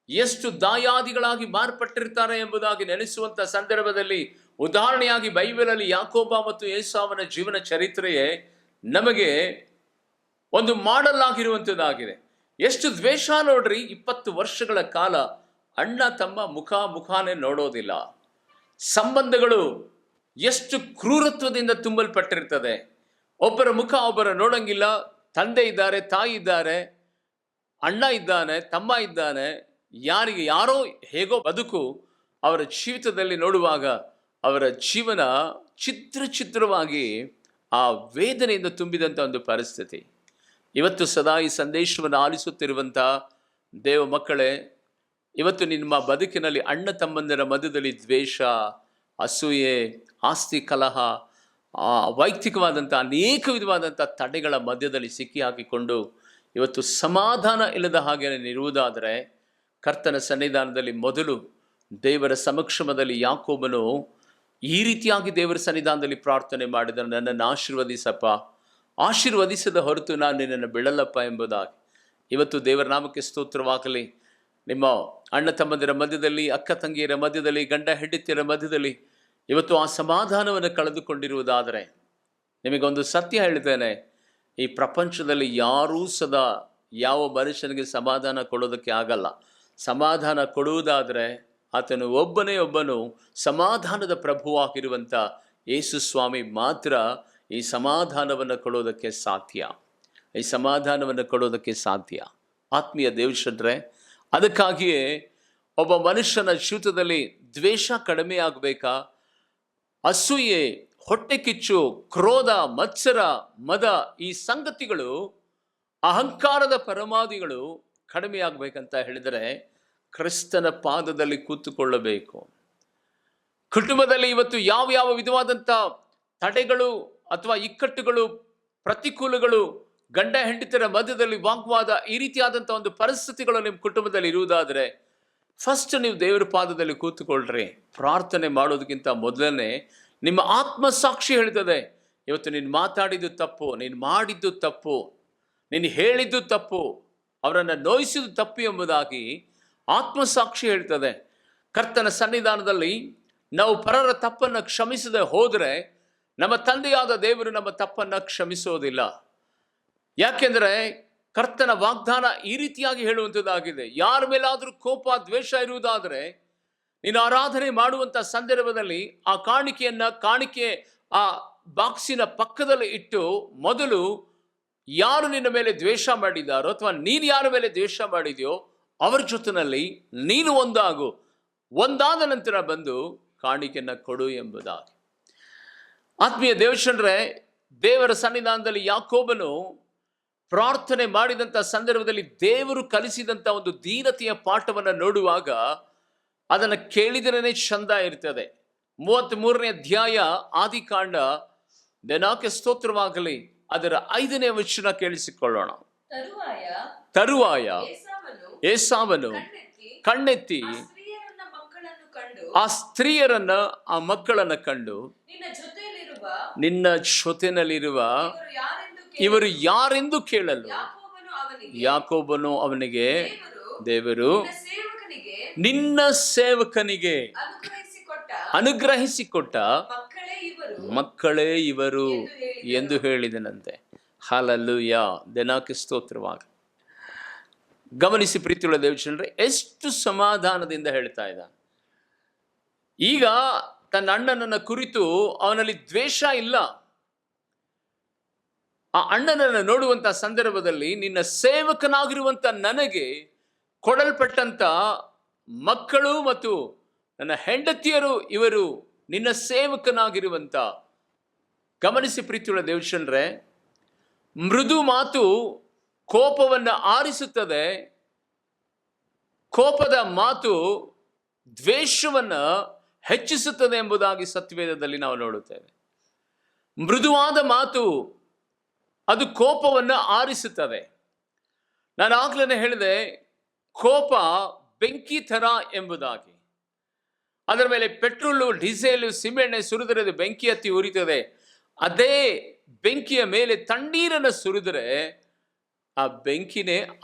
ಎಷ್ಟು ದಾಯಾದಿಗಳಾಗಿ ಮಾರ್ಪಟ್ಟಿರ್ತಾರೆ ಎಂಬುದಾಗಿ ನೆನೆಸುವಂತ ಸಂದರ್ಭದಲ್ಲಿ, ಉದಾಹರಣೆಯಾಗಿ ಬೈಬಲಲ್ಲಿ ಯಾಕೋಬ ಮತ್ತು ಏಸಾವನ ಜೀವನ ಚರಿತ್ರೆಯೇ ನಮಗೆ ಒಂದು ಮಾಡೆಲ್ ಆಗಿರುವಂಥದ್ದಾಗಿದೆ. ಎಷ್ಟು ದ್ವೇಷ ನೋಡ್ರಿ. 20 ವರ್ಷಗಳ ಕಾಲ ಅಣ್ಣ ತಮ್ಮ ಮುಖಾನೇ ನೋಡೋದಿಲ್ಲ. ಸಂಬಂಧಗಳು ಎಷ್ಟು ಕ್ರೂರತ್ವದಿಂದ ತುಂಬಲ್ಪಟ್ಟಿರ್ತದೆ. ಒಬ್ಬರ ಮುಖ ಒಬ್ಬರ ನೋಡಂಗಿಲ್ಲ. ತಂದೆ ಇದ್ದಾರೆ, ತಾಯಿ ಇದ್ದಾರೆ, ಅಣ್ಣ ಇದ್ದಾನೆ, ತಮ್ಮ ಇದ್ದಾನೆ, ಯಾರೋ ಹೇಗೋ ಬದುಕು ಅವರ ಜೀವಿತದಲ್ಲಿ ನೋಡುವಾಗ ಅವರ ಜೀವನ ಚಿತ್ರವಾಗಿ ಆ ವೇದನೆಯಿಂದ ತುಂಬಿದಂಥ ಒಂದು ಪರಿಸ್ಥಿತಿ. ಇವತ್ತು ಸದಾ ಈ ಸಂದೇಶವನ್ನು ಆಲಿಸುತ್ತಿರುವಂಥ ದೇವ ಮಕ್ಕಳೇ, ಇವತ್ತು ನಿಮ್ಮ ಬದುಕಿನಲ್ಲಿ ಅಣ್ಣ ತಮ್ಮಂದಿರ ಮಧ್ಯದಲ್ಲಿ ದ್ವೇಷ, ಅಸೂಯೆ, ಆಸ್ತಿ ಕಲಹ, ವೈಯಕ್ತಿಕವಾದಂಥ ಅನೇಕ ವಿಧವಾದಂಥ ತಡೆಗಳ ಮಧ್ಯದಲ್ಲಿ ಸಿಕ್ಕಿ ಹಾಕಿಕೊಂಡು ಇವತ್ತು ಸಮಾಧಾನ ಇಲ್ಲದ ಹಾಗೆ ಇರುವುದಾದರೆ, ಕರ್ತನ ಸನ್ನಿಧಾನದಲ್ಲಿ ಮೊದಲು ದೇವರ ಸಮಕ್ಷಮದಲ್ಲಿ ಯಾಕೋಬನು ಈ ರೀತಿಯಾಗಿ ದೇವರ ಸನ್ನಿಧಾನದಲ್ಲಿ ಪ್ರಾರ್ಥನೆ ಮಾಡಿದರೆ, ನನ್ನನ್ನು ಆಶೀರ್ವದಿಸಪ್ಪ, ಆಶೀರ್ವದಿಸದ ಹೊರತು ನಾನು ನಿನ್ನನ್ನು ಬಿಡಲ್ಲಪ್ಪ ಎಂಬುದಾಗಿ. ಇವತ್ತು ದೇವರ ನಾಮಕ್ಕೆ ಸ್ತೋತ್ರವಾಗಲಿ. ನಿಮ್ಮ ಅಣ್ಣ ತಮ್ಮಂದಿರ ಮಧ್ಯದಲ್ಲಿ, ಅಕ್ಕ ತಂಗಿಯರ ಮಧ್ಯದಲ್ಲಿ, ಗಂಡ ಹೆಂಡತಿಯರ ಮಧ್ಯದಲ್ಲಿ ಇವತ್ತು ಆ ಸಮಾಧಾನವನ್ನು ಕಳೆದುಕೊಂಡಿರುವುದಾದರೆ, ನಿಮಗೊಂದು ಸತ್ಯ ಹೇಳ್ತೇನೆ, ಈ ಪ್ರಪಂಚದಲ್ಲಿ ಯಾರೂ ಸದಾ ಯಾವ ಮನುಷ್ಯನಿಗೆ ಸಮಾಧಾನ ಕೊಡೋದಕ್ಕೆ ಆಗಲ್ಲ. ಸಮಾಧಾನ ಕೊಡುವುದಾದರೆ ಆತನು ಒಬ್ಬನು ಸಮಾಧಾನದ ಪ್ರಭುವಾಗಿರುವಂಥ ಯೇಸು ಸ್ವಾಮಿ ಮಾತ್ರ ಈ ಸಮಾಧಾನವನ್ನು ಕೊಡೋದಕ್ಕೆ ಸಾಧ್ಯ. ಈ ಸಮಾಧಾನವನ್ನು ಕೊಡೋದಕ್ಕೆ ಸಾಧ್ಯ. ಆತ್ಮೀಯ ದೇವಜನರೇ, ಅದಕ್ಕಾಗಿಯೇ ಒಬ್ಬ ಮನುಷ್ಯನ ಜೀವಿತದಲ್ಲಿ ದ್ವೇಷ ಕಡಿಮೆ ಆಗಬೇಕಾ, ಅಸೂಯೆ, ಹೊಟ್ಟೆ ಕಿಚ್ಚು, ಕ್ರೋಧ, ಮತ್ಸರ, ಮದ, ಈ ಸಂಗತಿಗಳು, ಅಹಂಕಾರದ ಪರಮಾದಿಗಳು ಕಡಿಮೆ ಆಗಬೇಕಂತ ಹೇಳಿದರೆ ಕ್ರಿಸ್ತನ ಪಾದದಲ್ಲಿ ಕೂತುಕೊಳ್ಳಬೇಕು. ಕುಟುಂಬದಲ್ಲಿ ಇವತ್ತು ಯಾವ ವಿಧವಾದಂಥ ತಡೆಗಳು ಅಥವಾ ಇಕ್ಕಟ್ಟುಗಳು, ಪ್ರತಿಕೂಲಗಳು, ಗಂಡ ಹೆಂಡತಿಯರ ಮಧ್ಯದಲ್ಲಿ ವಾಗ್ವಾದ, ಈ ರೀತಿಯಾದಂಥ ಒಂದು ಪರಿಸ್ಥಿತಿಗಳು ನಿಮ್ಮ ಕುಟುಂಬದಲ್ಲಿ ಇರುವುದಾದರೆ ಫಸ್ಟ್ ನೀವು ದೇವರ ಪಾದದಲ್ಲಿ ಕೂತುಕೊಳ್ಳ್ರಿ. ಪ್ರಾರ್ಥನೆ ಮಾಡೋದಕ್ಕಿಂತ ಮೊದಲನೇ ನಿಮ್ಮ ಆತ್ಮಸಾಕ್ಷಿ ಹೇಳ್ತದೆ, ಇವತ್ತು ನೀನು ಮಾತಾಡಿದ್ದು ತಪ್ಪು, ನೀನು ಮಾಡಿದ್ದು ತಪ್ಪು, ನೀನು ಹೇಳಿದ್ದು ತಪ್ಪು, ಅವರನ್ನು ನೋಯಿಸಿದ್ದು ತಪ್ಪು ಎಂಬುದಾಗಿ ಆತ್ಮಸಾಕ್ಷಿ ಹೇಳ್ತದೆ. ಕರ್ತನ ಸನ್ನಿಧಾನದಲ್ಲಿ ನಾವು ಪರರ ತಪ್ಪನ್ನು ಕ್ಷಮಿಸದೆ ಹೋದರೆ ನಮ್ಮ ತಂದೆಯಾದ ದೇವರು ನಮ್ಮ ತಪ್ಪನ್ನು ಕ್ಷಮಿಸೋದಿಲ್ಲ. ಯಾಕೆಂದರೆ ಕರ್ತನ ವಾಗ್ದಾನ ಈ ರೀತಿಯಾಗಿ ಹೇಳುವಂಥದ್ದಾಗಿದೆ, ಯಾರ ಮೇಲಾದರೂ ಕೋಪ, ದ್ವೇಷ ಇರುವುದಾದರೆ ನೀನು ಆರಾಧನೆ ಮಾಡುವಂಥ ಸಂದರ್ಭದಲ್ಲಿ ಆ ಕಾಣಿಕೆ ಆ ಬಾಕ್ಸಿನ ಪಕ್ಕದಲ್ಲಿ ಇಟ್ಟು ಮೊದಲು ಯಾರು ನಿನ್ನ ಮೇಲೆ ದ್ವೇಷ ಮಾಡಿದ್ದಾರೋ ಅಥವಾ ನೀನು ಯಾರ ಮೇಲೆ ದ್ವೇಷ ಮಾಡಿದೆಯೋ ಅವರ ಜೊತೆಯಲ್ಲಿ ನೀನು ಒಂದಾದ ನಂತರ ಬಂದು ಕಾಣಿಕೆಯನ್ನು ಕೊಡು ಎಂಬುದಾಗಿ. ಆತ್ಮೀಯ ದೇವಜನರೇ, ದೇವರ ಸನ್ನಿಧಾನದಲ್ಲಿ ಯಾಕೋಬನು ಪ್ರಾರ್ಥನೆ ಮಾಡಿದಂಥ ಸಂದರ್ಭದಲ್ಲಿ ದೇವರು ಕಲಿಸಿದಂಥ ಒಂದು ದೀನತೆಯ ಪಾಠವನ್ನು ನೋಡುವಾಗ ಅದನ್ನು ಕೇಳಿದರೇನೆ ಚಂದ ಇರ್ತದೆ. 33ನೇ ಅಧ್ಯಾಯ ಆದಿಕಾಂಡ, ದೇವರಿಗೆ ಸ್ತೋತ್ರವಾಗಲಿ, ಅದರ 5ನೇ ವಚನ ಕೇಳಿಸಿಕೊಳ್ಳೋಣ. ತರುವಾಯ ಏಸಾವನು ಕಣ್ಣೆತ್ತಿ ಆ ಸ್ತ್ರೀಯರನ್ನ, ಆ ಮಕ್ಕಳನ್ನು ಕಂಡು ನಿನ್ನ ಜೊತೆನಲ್ಲಿರುವ ಇವರು ಯಾರೆಂದು ಕೇಳಲು ಯಾಕೋಬನು ಅವನಿಗೆ, ದೇವರು ನಿನ್ನ ಸೇವಕನಿಗೆ ಅನುಗ್ರಹಿಸಿಕೊಟ್ಟ ಮಕ್ಕಳೇ ಇವರು ಎಂದು ಹೇಳಿದನಂತೆ. ಹಲ್ಲೆಲೂಯಾ, ದೇವರಿಗೆ ಸ್ತೋತ್ರವಾಗಲಿ. ಗಮನಿಸಿ ಪ್ರೀತಿಯುಳ್ಳ ದೇವಜನರೇ, ಎಷ್ಟು ಸಮಾಧಾನದಿಂದ ಹೇಳ್ತಾ ಇದ್ದ. ಈಗ ತನ್ನ ಅಣ್ಣನನ್ನ ಕುರಿತು ಅವನಲ್ಲಿ ದ್ವೇಷ ಇಲ್ಲ. ಆ ಅಣ್ಣನನ್ನು ನೋಡುವಂತ ಸಂದರ್ಭದಲ್ಲಿ ನಿನ್ನ ಸೇವಕನಾಗಿರುವಂತ ನನಗೆ ಕೊಡಲ್ಪಟ್ಟಂತ ಮಕ್ಕಳು ಮತ್ತು ನನ್ನ ಹೆಂಡತಿಯರು ಇವರು ನಿನ್ನ ಸೇವಕನಾಗಿರುವಂತ. ಗಮನಿಸಿ ಪ್ರೀತಿಯುಳ್ಳ ದೇವಜನರೇ, ಮೃದು ಮಾತು ಕೋಪವನ್ನು ಆರಿಸುತ್ತದೆ, ಕೋಪದ ಮಾತು ದ್ವೇಷವನ್ನು ಹೆಚ್ಚಿಸುತ್ತದೆ ಎಂಬುದಾಗಿ ಸತ್ಯವೇದದಲ್ಲಿ ನಾವು ನೋಡುತ್ತೇವೆ. ಮೃದುವಾದ ಮಾತು ಅದು ಕೋಪವನ್ನು ಆರಿಸುತ್ತದೆ. ನಾನು ಆಗ್ಲೇ ಹೇಳಿದೆ, ಕೋಪ ಬೆಂಕಿ ಥರ ಎಂಬುದಾಗಿ. ಅದರ ಮೇಲೆ ಪೆಟ್ರೋಲು, ಡೀಸೆಲ್, ಸಿಮೆಣ್ಣೆ ಸುರಿದರೆ ಅದು ಬೆಂಕಿ ಹತ್ತಿ ಉರಿತದೆ. ಅದೇ ಬೆಂಕಿಯ ಮೇಲೆ ತಣ್ಣೀರನ್ನು ಸುರಿದರೆ ಆ ಬೆಂಕಿನೇ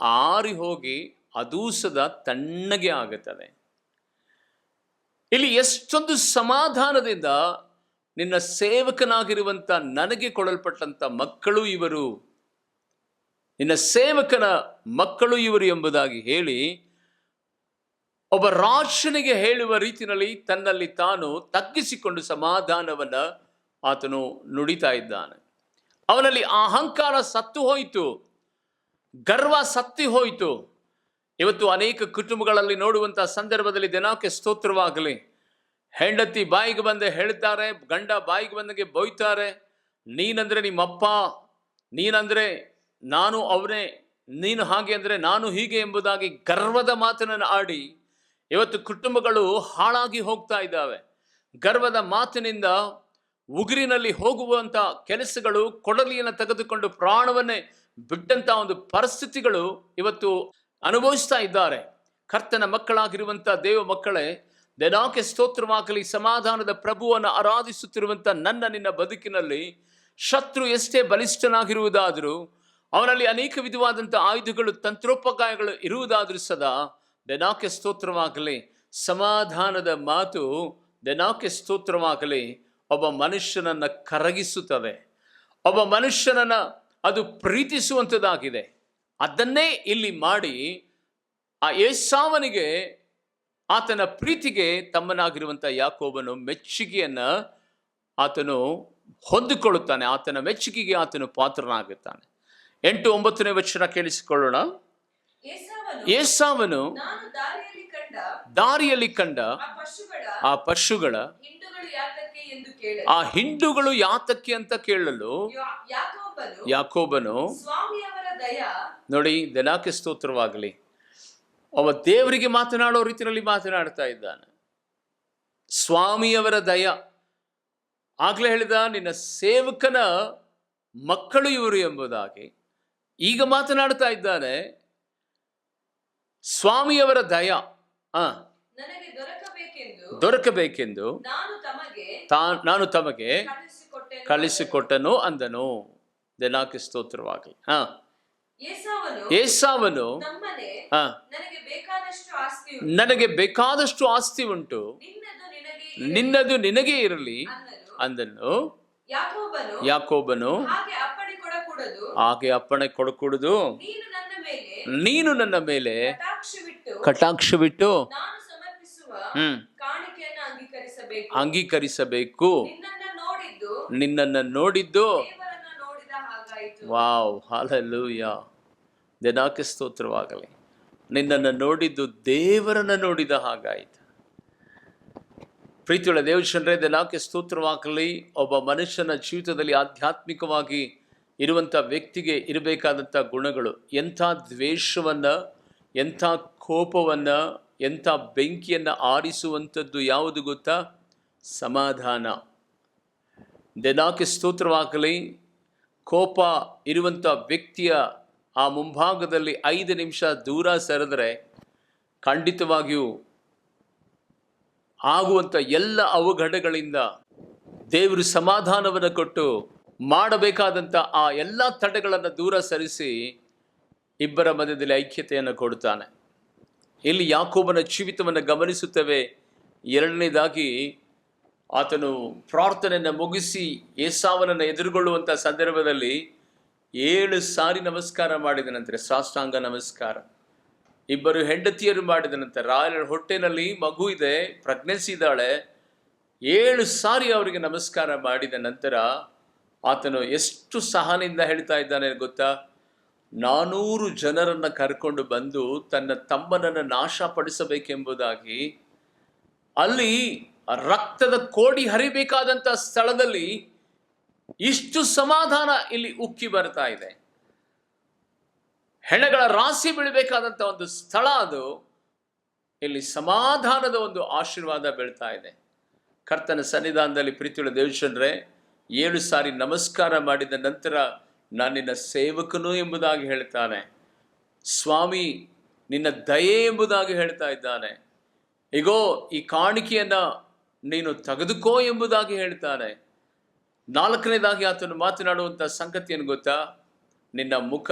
ಆರಿ ಹೋಗಿ ಅದೂ ಸದಾ ತಣ್ಣಗೆ ಆಗುತ್ತದೆ. ಇಲ್ಲಿ ಎಷ್ಟೊಂದು ಸಮಾಧಾನದಿಂದ ನಿನ್ನ ಸೇವಕನಾಗಿರುವಂತ ನನಗೆ ಕೊಡಲ್ಪಟ್ಟಂತ ಮಕ್ಕಳು ಇವರು, ನಿನ್ನ ಸೇವಕನ ಮಕ್ಕಳು ಇವರು ಎಂಬುದಾಗಿ ಹೇಳಿ ಒಬ್ಬ ರಾಜನಿಗೆ ಹೇಳುವ ರೀತಿಯಲ್ಲಿ ತನ್ನಲ್ಲಿ ತಾನು ತಗ್ಗಿಸಿಕೊಂಡು ಸಮಾಧಾನವನ್ನ ಆತನು ನುಡಿತಾ ಇದ್ದಾನೆ. ಅವನಲ್ಲಿ ಅಹಂಕಾರ ಸತ್ತು ಹೋಯಿತು, ಗರ್ವ ಸತ್ತಿ ಹೋಯಿತು. ಇವತ್ತು ಅನೇಕ ಕುಟುಂಬಗಳಲ್ಲಿ ನೋಡುವಂತ ಸಂದರ್ಭದಲ್ಲಿ ದಿನಕ್ಕೆ ಸ್ತೋತ್ರವಾಗಲಿ, ಹೆಂಡತಿ ಬಾಯಿಗೆ ಬಂದೆ ಹೇಳ್ತಾರೆ, ಗಂಡ ಬಾಯಿಗೆ ಬಂದಂಗೆ ಬೈತಾರೆ. ನೀನಂದ್ರೆ ನಿಮ್ಮಪ್ಪ, ನೀನಂದ್ರೆ ನಾನು ಅವನೇ, ನೀನು ಹಾಗೆ ಅಂದ್ರೆ ನಾನು ಹೀಗೆ ಎಂಬುದಾಗಿ ಗರ್ವದ ಮಾತನ್ನು ಆಡಿ ಇವತ್ತು ಕುಟುಂಬಗಳು ಹಾಳಾಗಿ ಹೋಗ್ತಾ ಇದ್ದಾವೆ. ಗರ್ವದ ಮಾತಿನಿಂದ ಉಗುರಿನಲ್ಲಿ ಹೋಗುವಂತ ಕೆಲಸಗಳು, ಕೊಡಲಿಯನ್ನು ತೆಗೆದುಕೊಂಡು ಪ್ರಾಣವನ್ನೇ ಬಿಟ್ಟಂತ ಒಂದು ಪರಿಸ್ಥಿತಿಗಳು ಇವತ್ತು ಅನುಭವಿಸ್ತಾ ಇದ್ದಾರೆ. ಕರ್ತನ ಮಕ್ಕಳಾಗಿರುವಂತ ದೇವ ಮಕ್ಕಳೇ, ದೇವರಿಗೆ ಸ್ತೋತ್ರವಾಗಲಿ. ಸಮಾಧಾನದ ಪ್ರಭುವನ್ನು ಆರಾಧಿಸುತ್ತಿರುವಂತ ನನ್ನ ನಿನ್ನ ಬದುಕಿನಲ್ಲಿ ಶತ್ರು ಎಷ್ಟೇ ಬಲಿಷ್ಠನಾಗಿರುವುದಾದರೂ, ಅವನಲ್ಲಿ ಅನೇಕ ವಿಧವಾದಂಥ ಆಯುಧಗಳು, ತಂತ್ರೋಪಾಯಗಳು ಇರುವುದಾದರೂ ಸದಾ ದೇವರಿಗೆ ಸ್ತೋತ್ರವಾಗಲಿ. ಸಮಾಧಾನದ ಮಾತು ದೇವರಿಗೆ ಸ್ತೋತ್ರವಾಗಲಿ ಒಬ್ಬ ಮನುಷ್ಯನನ್ನ ಕರಗಿಸುತ್ತದೆ, ಒಬ್ಬ ಮನುಷ್ಯನನ್ನ ಅದು ಪ್ರೀತಿಸುವಂಥದ್ದಾಗಿದೆ. ಅದನ್ನೇ ಇಲ್ಲಿ ಮಾಡಿ ಆ ಏಸಾವನಿಗೆ, ಆತನ ಪ್ರೀತಿಗೆ ತಮ್ಮನಾಗಿರುವಂಥ ಯಾಕೋಬನು ಮೆಚ್ಚುಗೆಯನ್ನ ಆತನು ಹೊಂದಿಕೊಳ್ಳುತ್ತಾನೆ. ಆತನ ಮೆಚ್ಚುಗೆಗೆ ಆತನು ಪಾತ್ರನಾಗುತ್ತಾನೆ. 8-9ನೇ ವಚನ ಕೇಳಿಸಿಕೊಳ್ಳೋಣ. ಏಸಾವನು ದಾರಿಯಲ್ಲಿ ಕಂಡ ಆ ಪಶುಗಳ ಆ ಹಿಂಡುಗಳು ಯಾತಕ್ಕೆ ಅಂತ ಕೇಳಲು ಯಾಕೋಬನು, ನೋಡಿ ದೇವರಿಗೆ ಸ್ತೋತ್ರವಾಗಲಿ, ಅವ ದೇವರಿಗೆ ಮಾತನಾಡೋ ರೀತಿಯಲ್ಲಿ ಮಾತನಾಡ್ತಾ ಇದ್ದಾನೆ. ಸ್ವಾಮಿಯವರ ದಯ. ಆಗ್ಲೇ ಹೇಳಿದ ನಿನ್ನ ಸೇವಕನ ಮಕ್ಕಳು ಇವರು ಎಂಬುದಾಗಿ. ಈಗ ಮಾತನಾಡ್ತಾ ಇದ್ದಾನೆ ಸ್ವಾಮಿಯವರ ದಯ ದೊರಕಬೇಕೆಂದು ನಾನು ತಮಗೆ ಕಳಿಸಿಕೊಟ್ಟನು ಅಂದನು. ದೇವರಿಗೆ ಸ್ತೋತ್ರವಾಗಲಿ. ಏಸಾವನು ನನಗೆ ಬೇಕಾದಷ್ಟು ಆಸ್ತಿ ಉಂಟು, ನಿನ್ನದು ನಿನಗೆ ಇರಲಿ ಅಂದನು. ಯಾಕೋಬನು ಹಾಗೆ ಅಪ್ಪಣೆ ಕೊಡಕೂಡದು, ನೀನು ನನ್ನ ಮೇಲೆ ಕಟಾಕ್ಷವಿಟ್ಟು ಅಂಗೀಕರಿಸಬೇಕು. ನಿನ್ನನ್ನು ನೋಡಿದ್ದು, ವಾವ್, ಹಲ್ಲೆಲೂಯಾ, ದೇವರಿಗೆ ಸ್ತೋತ್ರವಾಗಲಿ. ನಿನ್ನನ್ನು ನೋಡಿದ್ದು ದೇವರನ್ನ ನೋಡಿದ ಹಾಗಾಯಿತು. ಪ್ರೀತಿಯುಳ್ಳ ದೇವಜನರೇ, ದೇವರಿಗೆ ಸ್ತೋತ್ರವಾಗಲಿ. ಒಬ್ಬ ಮನುಷ್ಯನ ಜೀವಿತದಲ್ಲಿ ಆಧ್ಯಾತ್ಮಿಕವಾಗಿ ಇರುವಂಥ ವ್ಯಕ್ತಿಗೆ ಇರಬೇಕಾದಂಥ ಗುಣಗಳು, ಎಂಥ ದ್ವೇಷವನ್ನು, ಎಂಥ ಕೋಪವನ್ನು, ಎಂಥ ಬೆಂಕಿಯನ್ನು ಆರಿಸುವಂಥದ್ದು ಯಾವುದು ಗೊತ್ತಾ? ಸಮಾಧಾನ. ದೇವರಿಗೆ ಸ್ತೋತ್ರವಾಗಲಿ. ಕೋಪ ಇರುವಂಥ ವ್ಯಕ್ತಿಯ ಆ ಮುಂಭಾಗದಲ್ಲಿ 5 ನಿಮಿಷ ದೂರ ಸರಿದರೆ ಖಂಡಿತವಾಗಿಯೂ ಆಗುವಂಥ ಎಲ್ಲ ಅವಘಡಗಳಿಂದ ದೇವರು ಸಮಾಧಾನವನ್ನು ಕೊಟ್ಟು ಮಾಡಬೇಕಾದಂಥ ಆ ಎಲ್ಲ ತಡೆಗಳನ್ನು ದೂರ ಸರಿಸಿ ಇಬ್ಬರ ಮಧ್ಯದಲ್ಲಿ ಐಕ್ಯತೆಯನ್ನು ಕೊಡುತ್ತಾನೆ. ಇಲ್ಲಿ ಯಾಕೋಬನ ಜೀವಿತವನ್ನು ಗಮನಿಸುತ್ತೇವೆ. ಎರಡನೇದಾಗಿ ಆತನು ಪ್ರಾರ್ಥನೆಯನ್ನು ಮುಗಿಸಿ ಏಸಾವನನ್ನು ಎದುರುಗೊಳ್ಳುವಂಥ ಸಂದರ್ಭದಲ್ಲಿ 7 ಸಾರಿ ನಮಸ್ಕಾರ ಮಾಡಿದ ನಂತರ ಸಾಷ್ಟಾಂಗ ನಮಸ್ಕಾರ. ಇಬ್ಬರು ಹೆಂಡತಿಯರು ಮಾಡಿದ ನಂತರ ರಾಯರ ಹೊಟ್ಟೆನಲ್ಲಿ ಮಗು ಇದೆ, ಪ್ರೆಗ್ನೆನ್ಸಿ ಇದ್ದಾಳೆ. 7 ಸಾರಿ ಅವರಿಗೆ ನಮಸ್ಕಾರ ಮಾಡಿದ ನಂತರ ಆತನು ಎಷ್ಟು ಸಹನೆಯಿಂದ ಹೇಳ್ತಾ ಇದ್ದಾನೆ ಗೊತ್ತಾ? 400 ಜನರನ್ನು ಕರ್ಕೊಂಡು ಬಂದು ತನ್ನ ತಮ್ಮನನ್ನು ನಾಶಪಡಿಸಬೇಕೆಂಬುದಾಗಿ, ಅಲ್ಲಿ ರಕ್ತದ ಕೋಡಿ ಹರಿಬೇಕಾದಂಥ ಸ್ಥಳದಲ್ಲಿ ಇಷ್ಟು ಸಮಾಧಾನ ಇಲ್ಲಿ ಉಕ್ಕಿ ಬರ್ತಾ ಇದೆ. ಹೆಣಗಳ ರಾಶಿ ಬೀಳಬೇಕಾದಂಥ ಒಂದು ಸ್ಥಳ ಅದು. ಇಲ್ಲಿ ಸಮಾಧಾನದ ಒಂದು ಆಶೀರ್ವಾದ ಬೀಳ್ತಾ ಇದೆ. ಕರ್ತನ ಸನ್ನಿಧಾನದಲ್ಲಿ ಪ್ರೀತಿಯುಳ್ಳ ದೇವಜನರೇ, 7 ಸಾರಿ ನಮಸ್ಕಾರ ಮಾಡಿದ ನಂತರ ನಾನು ನಿನ್ನ ಸೇವಕನು ಎಂಬುದಾಗಿ ಹೇಳ್ತಾನೆ. ಸ್ವಾಮಿ ನಿನ್ನ ದಯೆ ಎಂಬುದಾಗಿ ಹೇಳ್ತಾ ಇದ್ದಾನೆ. ಈಗೋ ಈ ಕಾಣಿಕೆಯನ್ನ ನೀನು ತೆಗೆದುಕೋ ಎಂಬುದಾಗಿ ಹೇಳ್ತಾನೆ. 4ನೇದಾಗಿ ಆತನು ಮಾತನಾಡುವಂಥ ಸಂಗತಿಯನ್ನು ಗೊತ್ತಾ? ನಿನ್ನ ಮುಖ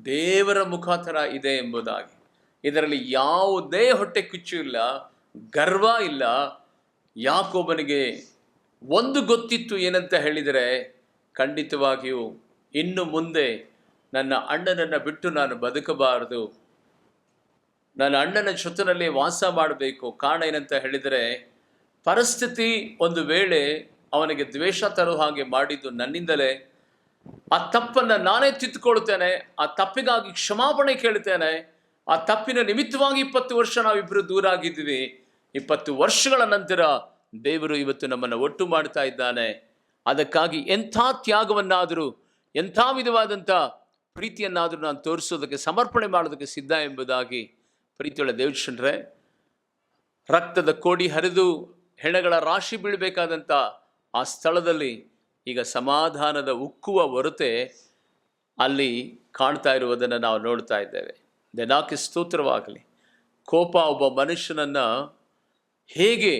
ದೇವರ ಮುಖ ಥರ ಇದೆ ಎಂಬುದಾಗಿ. ಇದರಲ್ಲಿ ಯಾವುದೇ ಹೊಟ್ಟೆ ಕಿಚ್ಚು ಇಲ್ಲ, ಗರ್ವ ಇಲ್ಲ. ಯಾಕೋಬನಿಗೆ ಒಂದು ಗೊತ್ತಿತ್ತು, ಏನಂತ ಹೇಳಿದರೆ, ಖಂಡಿತವಾಗಿಯೂ ಇನ್ನು ಮುಂದೆ ನನ್ನ ಅಣ್ಣನನ್ನು ಬಿಟ್ಟು ನಾನು ಬದುಕಬಾರದು, ನನ್ನ ಅಣ್ಣನ ಜೊತೆಯಲ್ಲಿ ವಾಸ ಮಾಡಬೇಕು. ಕಾರಣ ಏನಂತ ಹೇಳಿದರೆ, ಪರಿಸ್ಥಿತಿ ಒಂದು ವೇಳೆ ಅವನಿಗೆ ದ್ವೇಷ ತರೋ ಹಾಗೆ ಮಾಡಿದ್ದು ನನ್ನಿಂದಲೇ. ಆ ತಪ್ಪನ್ನು ನಾನೇ ತಿದ್ದುಕೊಳ್ತೇನೆ, ಆ ತಪ್ಪಿಗಾಗಿ ಕ್ಷಮಾಪಣೆ ಕೇಳ್ತೇನೆ. ಆ ತಪ್ಪಿನ ನಿಮಿತ್ತವಾಗಿ 20 ವರ್ಷ ನಾವಿಬ್ಬರು ದೂರ ಆಗಿದ್ವಿ. 20 ವರ್ಷಗಳ ನಂತರ ದೇವರು ಇವತ್ತು ನಮ್ಮನ್ನು ಒಟ್ಟು ಮಾಡ್ತಾ ಇದ್ದಾನೆ. ಅದಕ್ಕಾಗಿ ಎಂಥ ತ್ಯಾಗವನ್ನಾದರೂ, ಎಂಥ ವಿಧವಾದಂಥ ಪ್ರೀತಿಯನ್ನಾದರೂ ನಾನು ತೋರಿಸೋದಕ್ಕೆ, ಸಮರ್ಪಣೆ ಮಾಡೋದಕ್ಕೆ ಸಿದ್ಧ ಎಂಬುದಾಗಿ ಪ್ರೀತಿಯುಳ್ಳ ದೇವಜನರೇ, ರಕ್ತದ ಕೋಡಿ ಹರಿದು ಹೆಣಗಳ ರಾಶಿ ಬೀಳಬೇಕಾದಂಥ ಆ ಸ್ಥಳದಲ್ಲಿ ಈಗ ಸಮಾಧಾನದ ಉಕ್ಕುವ ಹೊರತೆ ಅಲ್ಲಿ ಕಾಣ್ತಾ ಇರುವುದನ್ನು ನಾವು ನೋಡ್ತಾ ಇದ್ದೇವೆ. ದೇವರಿಗೆ ಸ್ತೋತ್ರವಾಗಲಿ. ಕೋಪ ಒಬ್ಬ ಮನುಷ್ಯನನ್ನು ಹೇಗೆ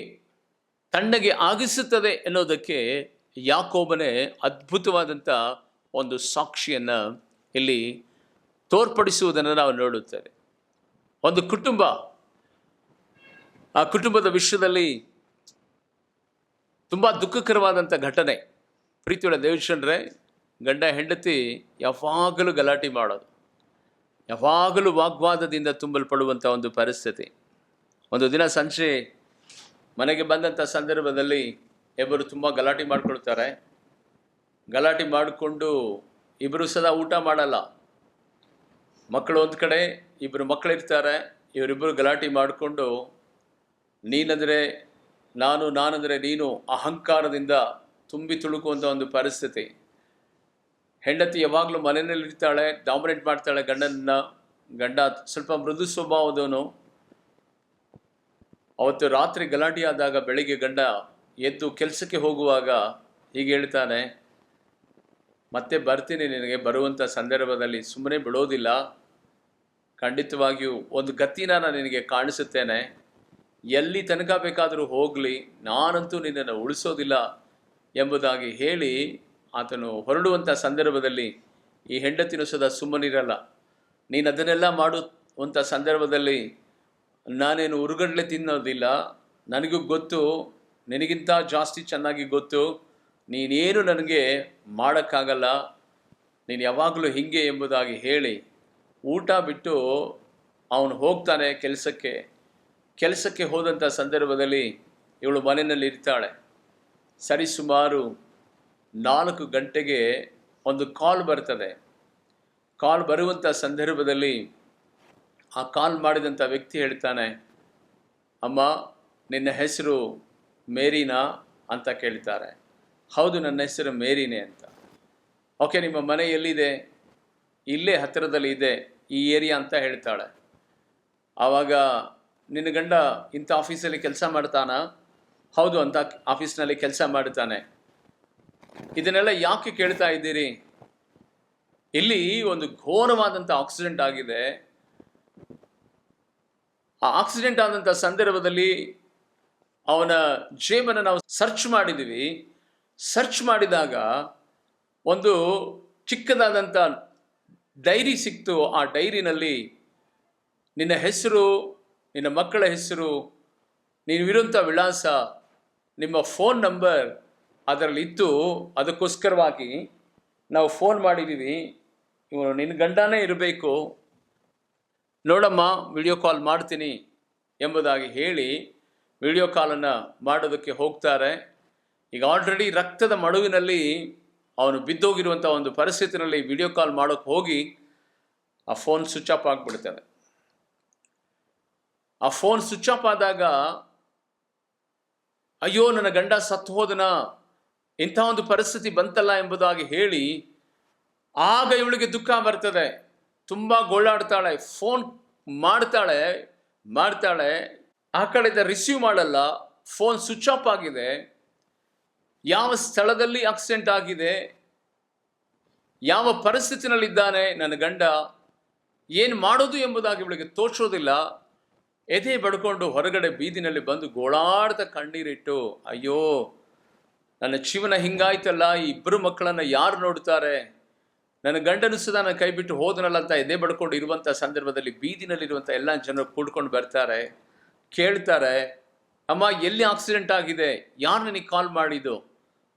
ತಣ್ಣಗೆ ಆಗಿಸುತ್ತದೆ ಎನ್ನುವುದಕ್ಕೆ ಯಾಕೋಬನೇ ಅದ್ಭುತವಾದಂಥ ಒಂದು ಸಾಕ್ಷಿಯನ್ನು ಇಲ್ಲಿ ತೋರ್ಪಡಿಸುವುದನ್ನು ನಾವು ನೋಡುತ್ತೇವೆ. ಒಂದು ಕುಟುಂಬ, ಆ ಕುಟುಂಬದ ವಿಷಯದಲ್ಲಿ ತುಂಬ ದುಃಖಕರವಾದಂಥ ಘಟನೆ. ಪ್ರೀತಿಯುಳ್ಳ ದೇವಜನರೇ, ಗಂಡ ಹೆಂಡತಿ ಯಾವಾಗಲೂ ಗಲಾಟೆ ಮಾಡೋದು, ಯಾವಾಗಲೂ ವಾಗ್ವಾದದಿಂದ ತುಂಬಲ್ಪಡುವಂಥ ಒಂದು ಪರಿಸ್ಥಿತಿ. ಒಂದು ದಿನ ಸಂಜೆ ಮನೆಗೆ ಬಂದಂಥ ಸಂದರ್ಭದಲ್ಲಿ ಇಬ್ಬರು ತುಂಬ ಗಲಾಟೆ ಮಾಡಿಕೊಳ್ತಾರೆ. ಗಲಾಟೆ ಮಾಡಿಕೊಂಡು ಇಬ್ಬರು ಸದಾ ಊಟ ಮಾಡಲ್ಲ. ಮಕ್ಕಳು ಒಂದು ಕಡೆ, ಇಬ್ಬರು ಮಕ್ಕಳಿರ್ತಾರೆ. ಇವರಿಬ್ಬರು ಗಲಾಟೆ ಮಾಡಿಕೊಂಡು ನೀನಂದರೆ ನಾನು, ನಾನಂದರೆ ನೀನು, ಅಹಂಕಾರದಿಂದ ತುಂಬಿ ತುಳುಕುವಂಥ ಒಂದು ಪರಿಸ್ಥಿತಿ. ಹೆಂಡತಿ ಯಾವಾಗಲೂ ಮನೆಯಲ್ಲಿ ಇರ್ತಾಳೆ, ಡಾಮಿನೇಟ್ ಮಾಡ್ತಾಳೆ ಗಂಡನನ್ನು. ಗಂಡ ಸ್ವಲ್ಪ ಮೃದು ಸ್ವಭಾವದವನು. ಅವತ್ತು ರಾತ್ರಿ ಗಲಾಟೆ ಆದಾಗ ಬೆಳಿಗ್ಗೆ ಗಂಡ ಎದ್ದು ಕೆಲಸಕ್ಕೆ ಹೋಗುವಾಗ ಹೀಗೆ ಹೇಳ್ತಾನೆ, ಮತ್ತೆ ಬರ್ತೀನಿ ನಿನಗೆ, ಬರುವಂಥ ಸಂದರ್ಭದಲ್ಲಿ ಸುಮ್ಮನೆ ಬಿಡೋದಿಲ್ಲ, ಖಂಡಿತವಾಗಿಯೂ ಒಂದು ಗತಿನ ನಾನು ನಿನಗೆ ಕಾಣಿಸುತ್ತೇನೆ, ಎಲ್ಲಿ ತನಕ ಬೇಕಾದರೂ ಹೋಗಲಿ, ನಾನಂತೂ ನಿನ್ನನ್ನು ಉಳಿಸೋದಿಲ್ಲ ಎಂಬುದಾಗಿ ಹೇಳಿ ಆತನು ಹೊರಡುವಂಥ ಸಂದರ್ಭದಲ್ಲಿ ಈ ಹೆಂಡತಿನೂ ಸದಾ ಸುಮ್ಮನಿರಲ್ಲ. ನೀನು ಅದನ್ನೆಲ್ಲ ಮಾಡುವಂಥ ಸಂದರ್ಭದಲ್ಲಿ ನಾನೇನು ಉರುಗಡ್ಲೆ ತಿನ್ನೋದಿಲ್ಲ, ನನಗೂ ಗೊತ್ತು, ನಿನಗಿಂತ ಜಾಸ್ತಿ ಚೆನ್ನಾಗಿ ಗೊತ್ತು, ನೀನೇನು ನನಗೆ ಮಾಡೋಕ್ಕಾಗಲ್ಲ, ನೀನು ಯಾವಾಗಲೂ ಹೀಗೆ ಎಂಬುದಾಗಿ ಹೇಳಿ ಊಟ ಬಿಟ್ಟು ಅವನು ಹೋಗ್ತಾನೆ ಕೆಲಸಕ್ಕೆ ಹೋದಂಥ ಸಂದರ್ಭದಲ್ಲಿ ಇವಳು ಮನೆಯಲ್ಲಿ ಇರ್ತಾಳೆ. ಸರಿಸುಮಾರು 4 ಗಂಟೆಗೆ ಒಂದು ಕಾಲ್ ಬರ್ತದೆ. ಕಾಲ್ ಬರುವಂಥ ಸಂದರ್ಭದಲ್ಲಿ ಆ ಕಾಲ್ ಮಾಡಿದಂಥ ವ್ಯಕ್ತಿ ಹೇಳ್ತಾನೆ, ಅಮ್ಮ ನಿನ್ನ ಹೆಸರು ಮೇರಿನಾ ಅಂತ ಕೇಳ್ತಾರೆ. ಹೌದು, ನನ್ನ ಹೆಸರು ಮೇರಿನೇ ಅಂತ. ಓಕೆ, ನಿಮ್ಮ ಮನೆ ಎಲ್ಲಿದೆ? ಇಲ್ಲೇ ಹತ್ತಿರದಲ್ಲಿ ಇದೆ, ಈ ಏರಿಯಾ ಅಂತ ಹೇಳ್ತಾಳೆ. ಆವಾಗ ನಿನ್ನ ಗಂಡ ಇಂಥ ಆಫೀಸಲ್ಲಿ ಕೆಲಸ ಮಾಡ್ತಾನಾ? ಹೌದು, ಅಂತ ಆಫೀಸ್ನಲ್ಲಿ ಕೆಲಸ ಮಾಡ್ತಾನೆ. ಇದನ್ನೆಲ್ಲ ಯಾಕೆ ಕೇಳ್ತಾ ಇದ್ದೀರಿ? ಇಲ್ಲಿ ಒಂದು ಘೋರವಾದಂಥ ಆಕ್ಸಿಡೆಂಟ್ ಆಗಿದೆ. ಆ ಆಕ್ಸಿಡೆಂಟ್ ಆದಂಥ ಸಂದರ್ಭದಲ್ಲಿ ಅವನ ಜೇಬನ್ನು ನಾವು ಸರ್ಚ್ ಮಾಡಿದ್ದೀವಿ, ಸರ್ಚ್ ಮಾಡಿದಾಗ ಒಂದು ಚಿಕ್ಕದಾದಂಥ ಡೈರಿ ಸಿಕ್ತು. ಆ ಡೈರಿನಲ್ಲಿ ನಿನ್ನ ಹೆಸರು, ನಿನ್ನ ಮಕ್ಕಳ ಹೆಸರು, ನೀವಿರುವಂಥ ವಿಳಾಸ, ನಿಮ್ಮ ಫೋನ್ ನಂಬರ್ ಅದರಲ್ಲಿ ಇತ್ತು. ಅದಕ್ಕೋಸ್ಕರವಾಗಿ ನಾವು ಫೋನ್ ಮಾಡಿದ್ದೀವಿ, ಇವನು ನಿನ್ನ ಗಂಡನೇ ಇರಬೇಕು, ನೋಡಮ್ಮ ವಿಡಿಯೋ ಕಾಲ್ ಮಾಡ್ತೀನಿ ಎಂಬುದಾಗಿ ಹೇಳಿ ವಿಡಿಯೋ ಕಾಲನ್ನು ಮಾಡೋದಕ್ಕೆ ಹೋಗ್ತಾರೆ. ಈಗ ಆಲ್ರೆಡಿ ರಕ್ತದ ಮಡುವಿನಲ್ಲಿ ಅವನು ಬಿದ್ದೋಗಿರುವಂಥ ಒಂದು ಪರಿಸ್ಥಿತಿನಲ್ಲಿ ವಿಡಿಯೋ ಕಾಲ್ ಮಾಡೋಕ್ಕೆ ಹೋಗಿ ಆ ಫೋನ್ ಸ್ವಿಚ್ ಆಫ್ ಆಗಿಬಿಡ್ತಾನೆ. ಆ ಫೋನ್ ಸ್ವಿಚ್ ಆಫ್ ಆದಾಗ ಅಯ್ಯೋ ನನ್ನ ಗಂಡ ಸತ್ತು ಹೋದನ, ಇಂಥ ಒಂದು ಪರಿಸ್ಥಿತಿ ಬಂತಲ್ಲ ಎಂಬುದಾಗಿ ಹೇಳಿ ಆಗ ಇವಳಿಗೆ ದುಃಖ ಬರ್ತದೆ. ತುಂಬ ಗೋಳಾಡ್ತಾಳೆ, ಫೋನ್ ಮಾಡ್ತಾಳೆ, ಆ ಕಡೆಯಿಂದ ರಿಸೀವ್ ಮಾಡಲ್ಲ, ಫೋನ್ ಸ್ವಿಚ್ ಆಫ್ ಆಗಿದೆ. ಯಾವ ಸ್ಥಳದಲ್ಲಿ ಆಕ್ಸಿಡೆಂಟ್ ಆಗಿದೆ, ಯಾವ ಪರಿಸ್ಥಿತಿನಲ್ಲಿದ್ದಾನೆ ನನ್ನ ಗಂಡ, ಏನು ಮಾಡೋದು ಎಂಬುದಾಗಿ ಇವಳಿಗೆ ತೋಚೋದಿಲ್ಲ. ಎದೆ ಬಡ್ಕೊಂಡು ಹೊರಗಡೆ ಬೀದಿನಲ್ಲಿ ಬಂದು ಗೋಳಾಡ್ತಾ ಕಣ್ಣೀರಿಟ್ಟು, ಅಯ್ಯೋ ನನ್ನ ಜೀವನ ಹಿಂಗಾಯ್ತಲ್ಲ, ಈ ಇಬ್ಬರು ಮಕ್ಕಳನ್ನು ಯಾರು ನೋಡ್ತಾರೆ, ನನ್ನ ಗಂಡನು ಸುಧಾ ನನ್ನ ಕೈ ಬಿಟ್ಟು ಹೋದನಲ್ಲ ಅಂತ ಎದೆ ಬಡ್ಕೊಂಡು ಇರುವಂಥ ಸಂದರ್ಭದಲ್ಲಿ ಬೀದಿನಲ್ಲಿರುವಂಥ ಎಲ್ಲ ಜನರು ಕೂಡ್ಕೊಂಡು ಬರ್ತಾರೆ, ಕೇಳ್ತಾರೆ, ಅಮ್ಮ ಎಲ್ಲಿ ಆಕ್ಸಿಡೆಂಟ್ ಆಗಿದೆ, ಯಾರು ನನಗೆ ಕಾಲ್ ಮಾಡಿದ್ದು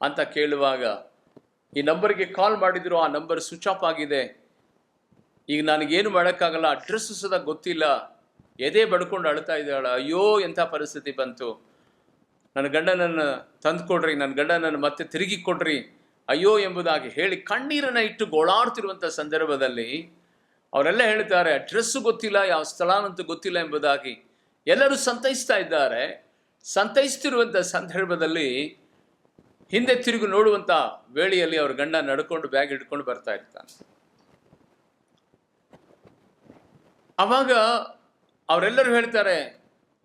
ಅಂತ ಕೇಳುವಾಗ ಈ ನಂಬರ್ಗೆ ಕಾಲ್ ಮಾಡಿದ್ರು, ಆ ನಂಬರ್ ಸ್ವಿಚ್ ಆಫ್ ಆಗಿದೆ, ಈಗ ನನಗೇನು ಮಾಡೋಕ್ಕಾಗಲ್ಲ, ಅಡ್ರೆಸ್ ಸುಧಾ ಗೊತ್ತಿಲ್ಲ, ಎದೆ ಬಡ್ಕೊಂಡು ಅಳ್ತಾ ಇದ್ದಾಳೆ. ಅಯ್ಯೋ ಎಂಥ ಪರಿಸ್ಥಿತಿ ಬಂತು, ನನ್ನ ಗಂಡನನ್ನು ತಂದು ಕೊಡ್ರಿ, ನನ್ನ ಗಂಡನನ್ನು ಮತ್ತೆ ತಿರುಗಿ ಕೊಡ್ರಿ, ಅಯ್ಯೋ ಎಂಬುದಾಗಿ ಹೇಳಿ ಕಣ್ಣೀರನ್ನು ಇಟ್ಟು ಗೋಳಾಡ್ತಿರುವಂಥ ಸಂದರ್ಭದಲ್ಲಿ ಅವರೆಲ್ಲ ಹೇಳ್ತಾರೆ, ಅಡ್ರೆಸ್ಸು ಗೊತ್ತಿಲ್ಲ, ಯಾವ ಸ್ಥಳನಂತೂ ಗೊತ್ತಿಲ್ಲ ಎಂಬುದಾಗಿ ಎಲ್ಲರೂ ಸಂತೈಸ್ತಾ ಇದ್ದಾರೆ. ಸಂತೈಸ್ತಿರುವಂಥ ಸಂದರ್ಭದಲ್ಲಿ ಹಿಂದೆ ತಿರುಗಿ ನೋಡುವಂಥ ವೇಳೆಯಲ್ಲಿ ಅವ್ರ ಗಂಡ ನಡ್ಕೊಂಡು ಬ್ಯಾಗ್ ಹಿಡ್ಕೊಂಡು ಬರ್ತಾ ಇರ್ತಾನೆ. ಅವಾಗ ಅವರೆಲ್ಲರೂ ಹೇಳ್ತಾರೆ,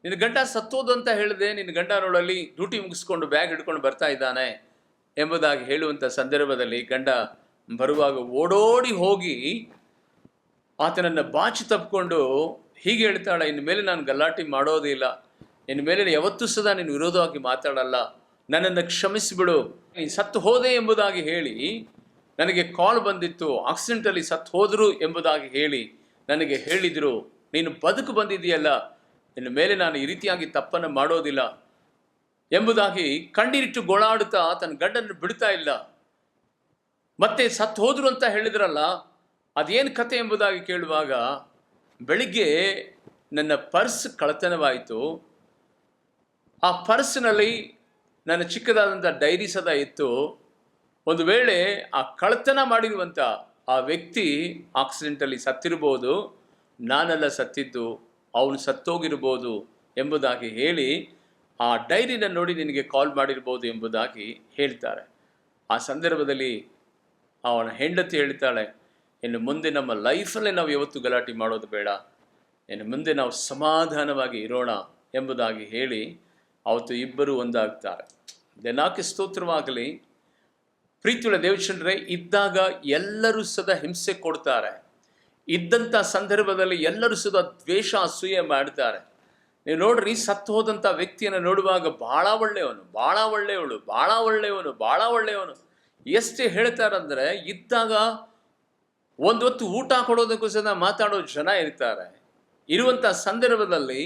ನಿನ್ನ ಗಂಡ ಸತ್ತೋದು ಅಂತ ಹೇಳಿದೆ, ನಿನ್ನ ಗಂಡ ನೋಡಲ್ಲಿ ಡ್ಯೂಟಿ ಮುಗಿಸ್ಕೊಂಡು ಬ್ಯಾಗ್ ಹಿಡ್ಕೊಂಡು ಬರ್ತಾ ಇದ್ದಾನೆ ಎಂಬುದಾಗಿ ಹೇಳುವಂಥ ಸಂದರ್ಭದಲ್ಲಿ ಗಂಡ ಬರುವಾಗ ಓಡೋಡಿ ಹೋಗಿ ಆತನನ್ನು ಬಾಚಿ ತಪ್ಪಿಕೊಂಡು ಹೀಗೆ ಹೇಳ್ತಾಳೆ, ಇನ್ನು ಮೇಲೆ ನಾನು ಗಲಾಟೆ ಮಾಡೋದಿಲ್ಲ, ಇನ್ನು ಮೇಲೆ ಯಾವತ್ತೂ ಸದಾ ನೀನು ವಿರೋಧವಾಗಿ ಮಾತಾಡಲ್ಲ, ನನ್ನನ್ನು ಕ್ಷಮಿಸಿಬಿಡು, ನೀನು ಸತ್ತು ಹೋದೆ ಎಂಬುದಾಗಿ ಹೇಳಿ ನನಗೆ ಕಾಲ್ ಬಂದಿತ್ತು, ಆಕ್ಸಿಡೆಂಟಲ್ಲಿ ಸತ್ತು ಹೋದರು ಎಂಬುದಾಗಿ ಹೇಳಿ ನನಗೆ ಹೇಳಿದರು, ನೀನು ಬದುಕು ಬಂದಿದೆಯಲ್ಲ, ಇನ್ನು ಮೇಲೆ ನಾನು ಈ ರೀತಿಯಾಗಿ ತಪ್ಪನ್ನು ಮಾಡೋದಿಲ್ಲ ಎಂಬುದಾಗಿ ಕಣ್ಣೀರಿಟ್ಟು ಗೋಳಾಡುತ್ತಾ ತನ್ನ ಗಂಡನ್ನು ಬಿಡ್ತಾ ಇಲ್ಲ. ಮತ್ತೆ ಸತ್ತು ಹೋದ್ರು ಅಂತ ಹೇಳಿದ್ರಲ್ಲ, ಅದೇನು ಕತೆ ಎಂಬುದಾಗಿ ಕೇಳುವಾಗ ಬೆಳಿಗ್ಗೆ ನನ್ನ ಪರ್ಸ್ ಕಳ್ಳತನವಾಯಿತು, ಆ ಪರ್ಸ್ನಲ್ಲಿ ನನ್ನ ಚಿಕ್ಕದಾದಂಥ ಡೈರಿ ಸದಾ ಇತ್ತು, ಒಂದು ವೇಳೆ ಆ ಕಳ್ಳತನ ಮಾಡಿರುವಂಥ ಆ ವ್ಯಕ್ತಿ ಆಕ್ಸಿಡೆಂಟಲ್ಲಿ ಸತ್ತಿರ್ಬೋದು, ನಾನೆಲ್ಲ ಸತ್ತಿದ್ದು, ಅವನು ಸತ್ತೋಗಿರ್ಬೋದು ಎಂಬುದಾಗಿ ಹೇಳಿ ಆ ಡೈರಿನ ನೋಡಿ ನಿನಗೆ ಕಾಲ್ ಮಾಡಿರ್ಬೋದು ಎಂಬುದಾಗಿ ಹೇಳ್ತಾರೆ. ಆ ಸಂದರ್ಭದಲ್ಲಿ ಅವನ ಹೆಂಡತಿ ಹೇಳ್ತಾಳೆ, ಇನ್ನು ಮುಂದೆ ನಮ್ಮ ಲೈಫಲ್ಲೇ ನಾವು ಯಾವತ್ತೂ ಗಲಾಟೆ ಮಾಡೋದು ಬೇಡ, ಇನ್ನು ಮುಂದೆ ನಾವು ಸಮಾಧಾನವಾಗಿ ಇರೋಣ ಎಂಬುದಾಗಿ ಹೇಳಿ ಅವತ್ತು ಇಬ್ಬರು ಒಂದಾಗ್ತಾರೆ. ದೇನಾಕೆ ಸ್ತೋತ್ರವಾಗಲಿ. ಪ್ರೀತಿಯುಳ್ಳ ದೇವಚಂದ್ರೇ, ಇದ್ದಾಗ ಎಲ್ಲರೂ ಸದಾ ಹಿಂಸೆ ಕೊಡ್ತಾರೆ, ಇದ್ದಂಥ ಸಂದರ್ಭದಲ್ಲಿ ಎಲ್ಲರೂ ಸದಾ ದ್ವೇಷ ಅಸೂಯೆ ಮಾಡ್ತಾರೆ. ನೀವು ನೋಡ್ರಿ, ಸತ್ತು ಹೋದಂಥ ವ್ಯಕ್ತಿಯನ್ನು ನೋಡುವಾಗ ಭಾಳ ಒಳ್ಳೆಯವನು, ಭಾಳ ಒಳ್ಳೆಯವಳು, ಭಾಳ ಒಳ್ಳೆಯವನು, ಭಾಳ ಒಳ್ಳೆಯವನು ಎಷ್ಟು ಹೇಳ್ತಾರಂದ್ರೆ, ಇದ್ದಾಗ ಒಂದು ಹೊತ್ತು ಊಟ ಕೊಡೋದಕ್ಕೂ ಸದಾ ಮಾತಾಡೋ ಜನ ಇರ್ತಾರೆ. ಇರುವಂಥ ಸಂದರ್ಭದಲ್ಲಿ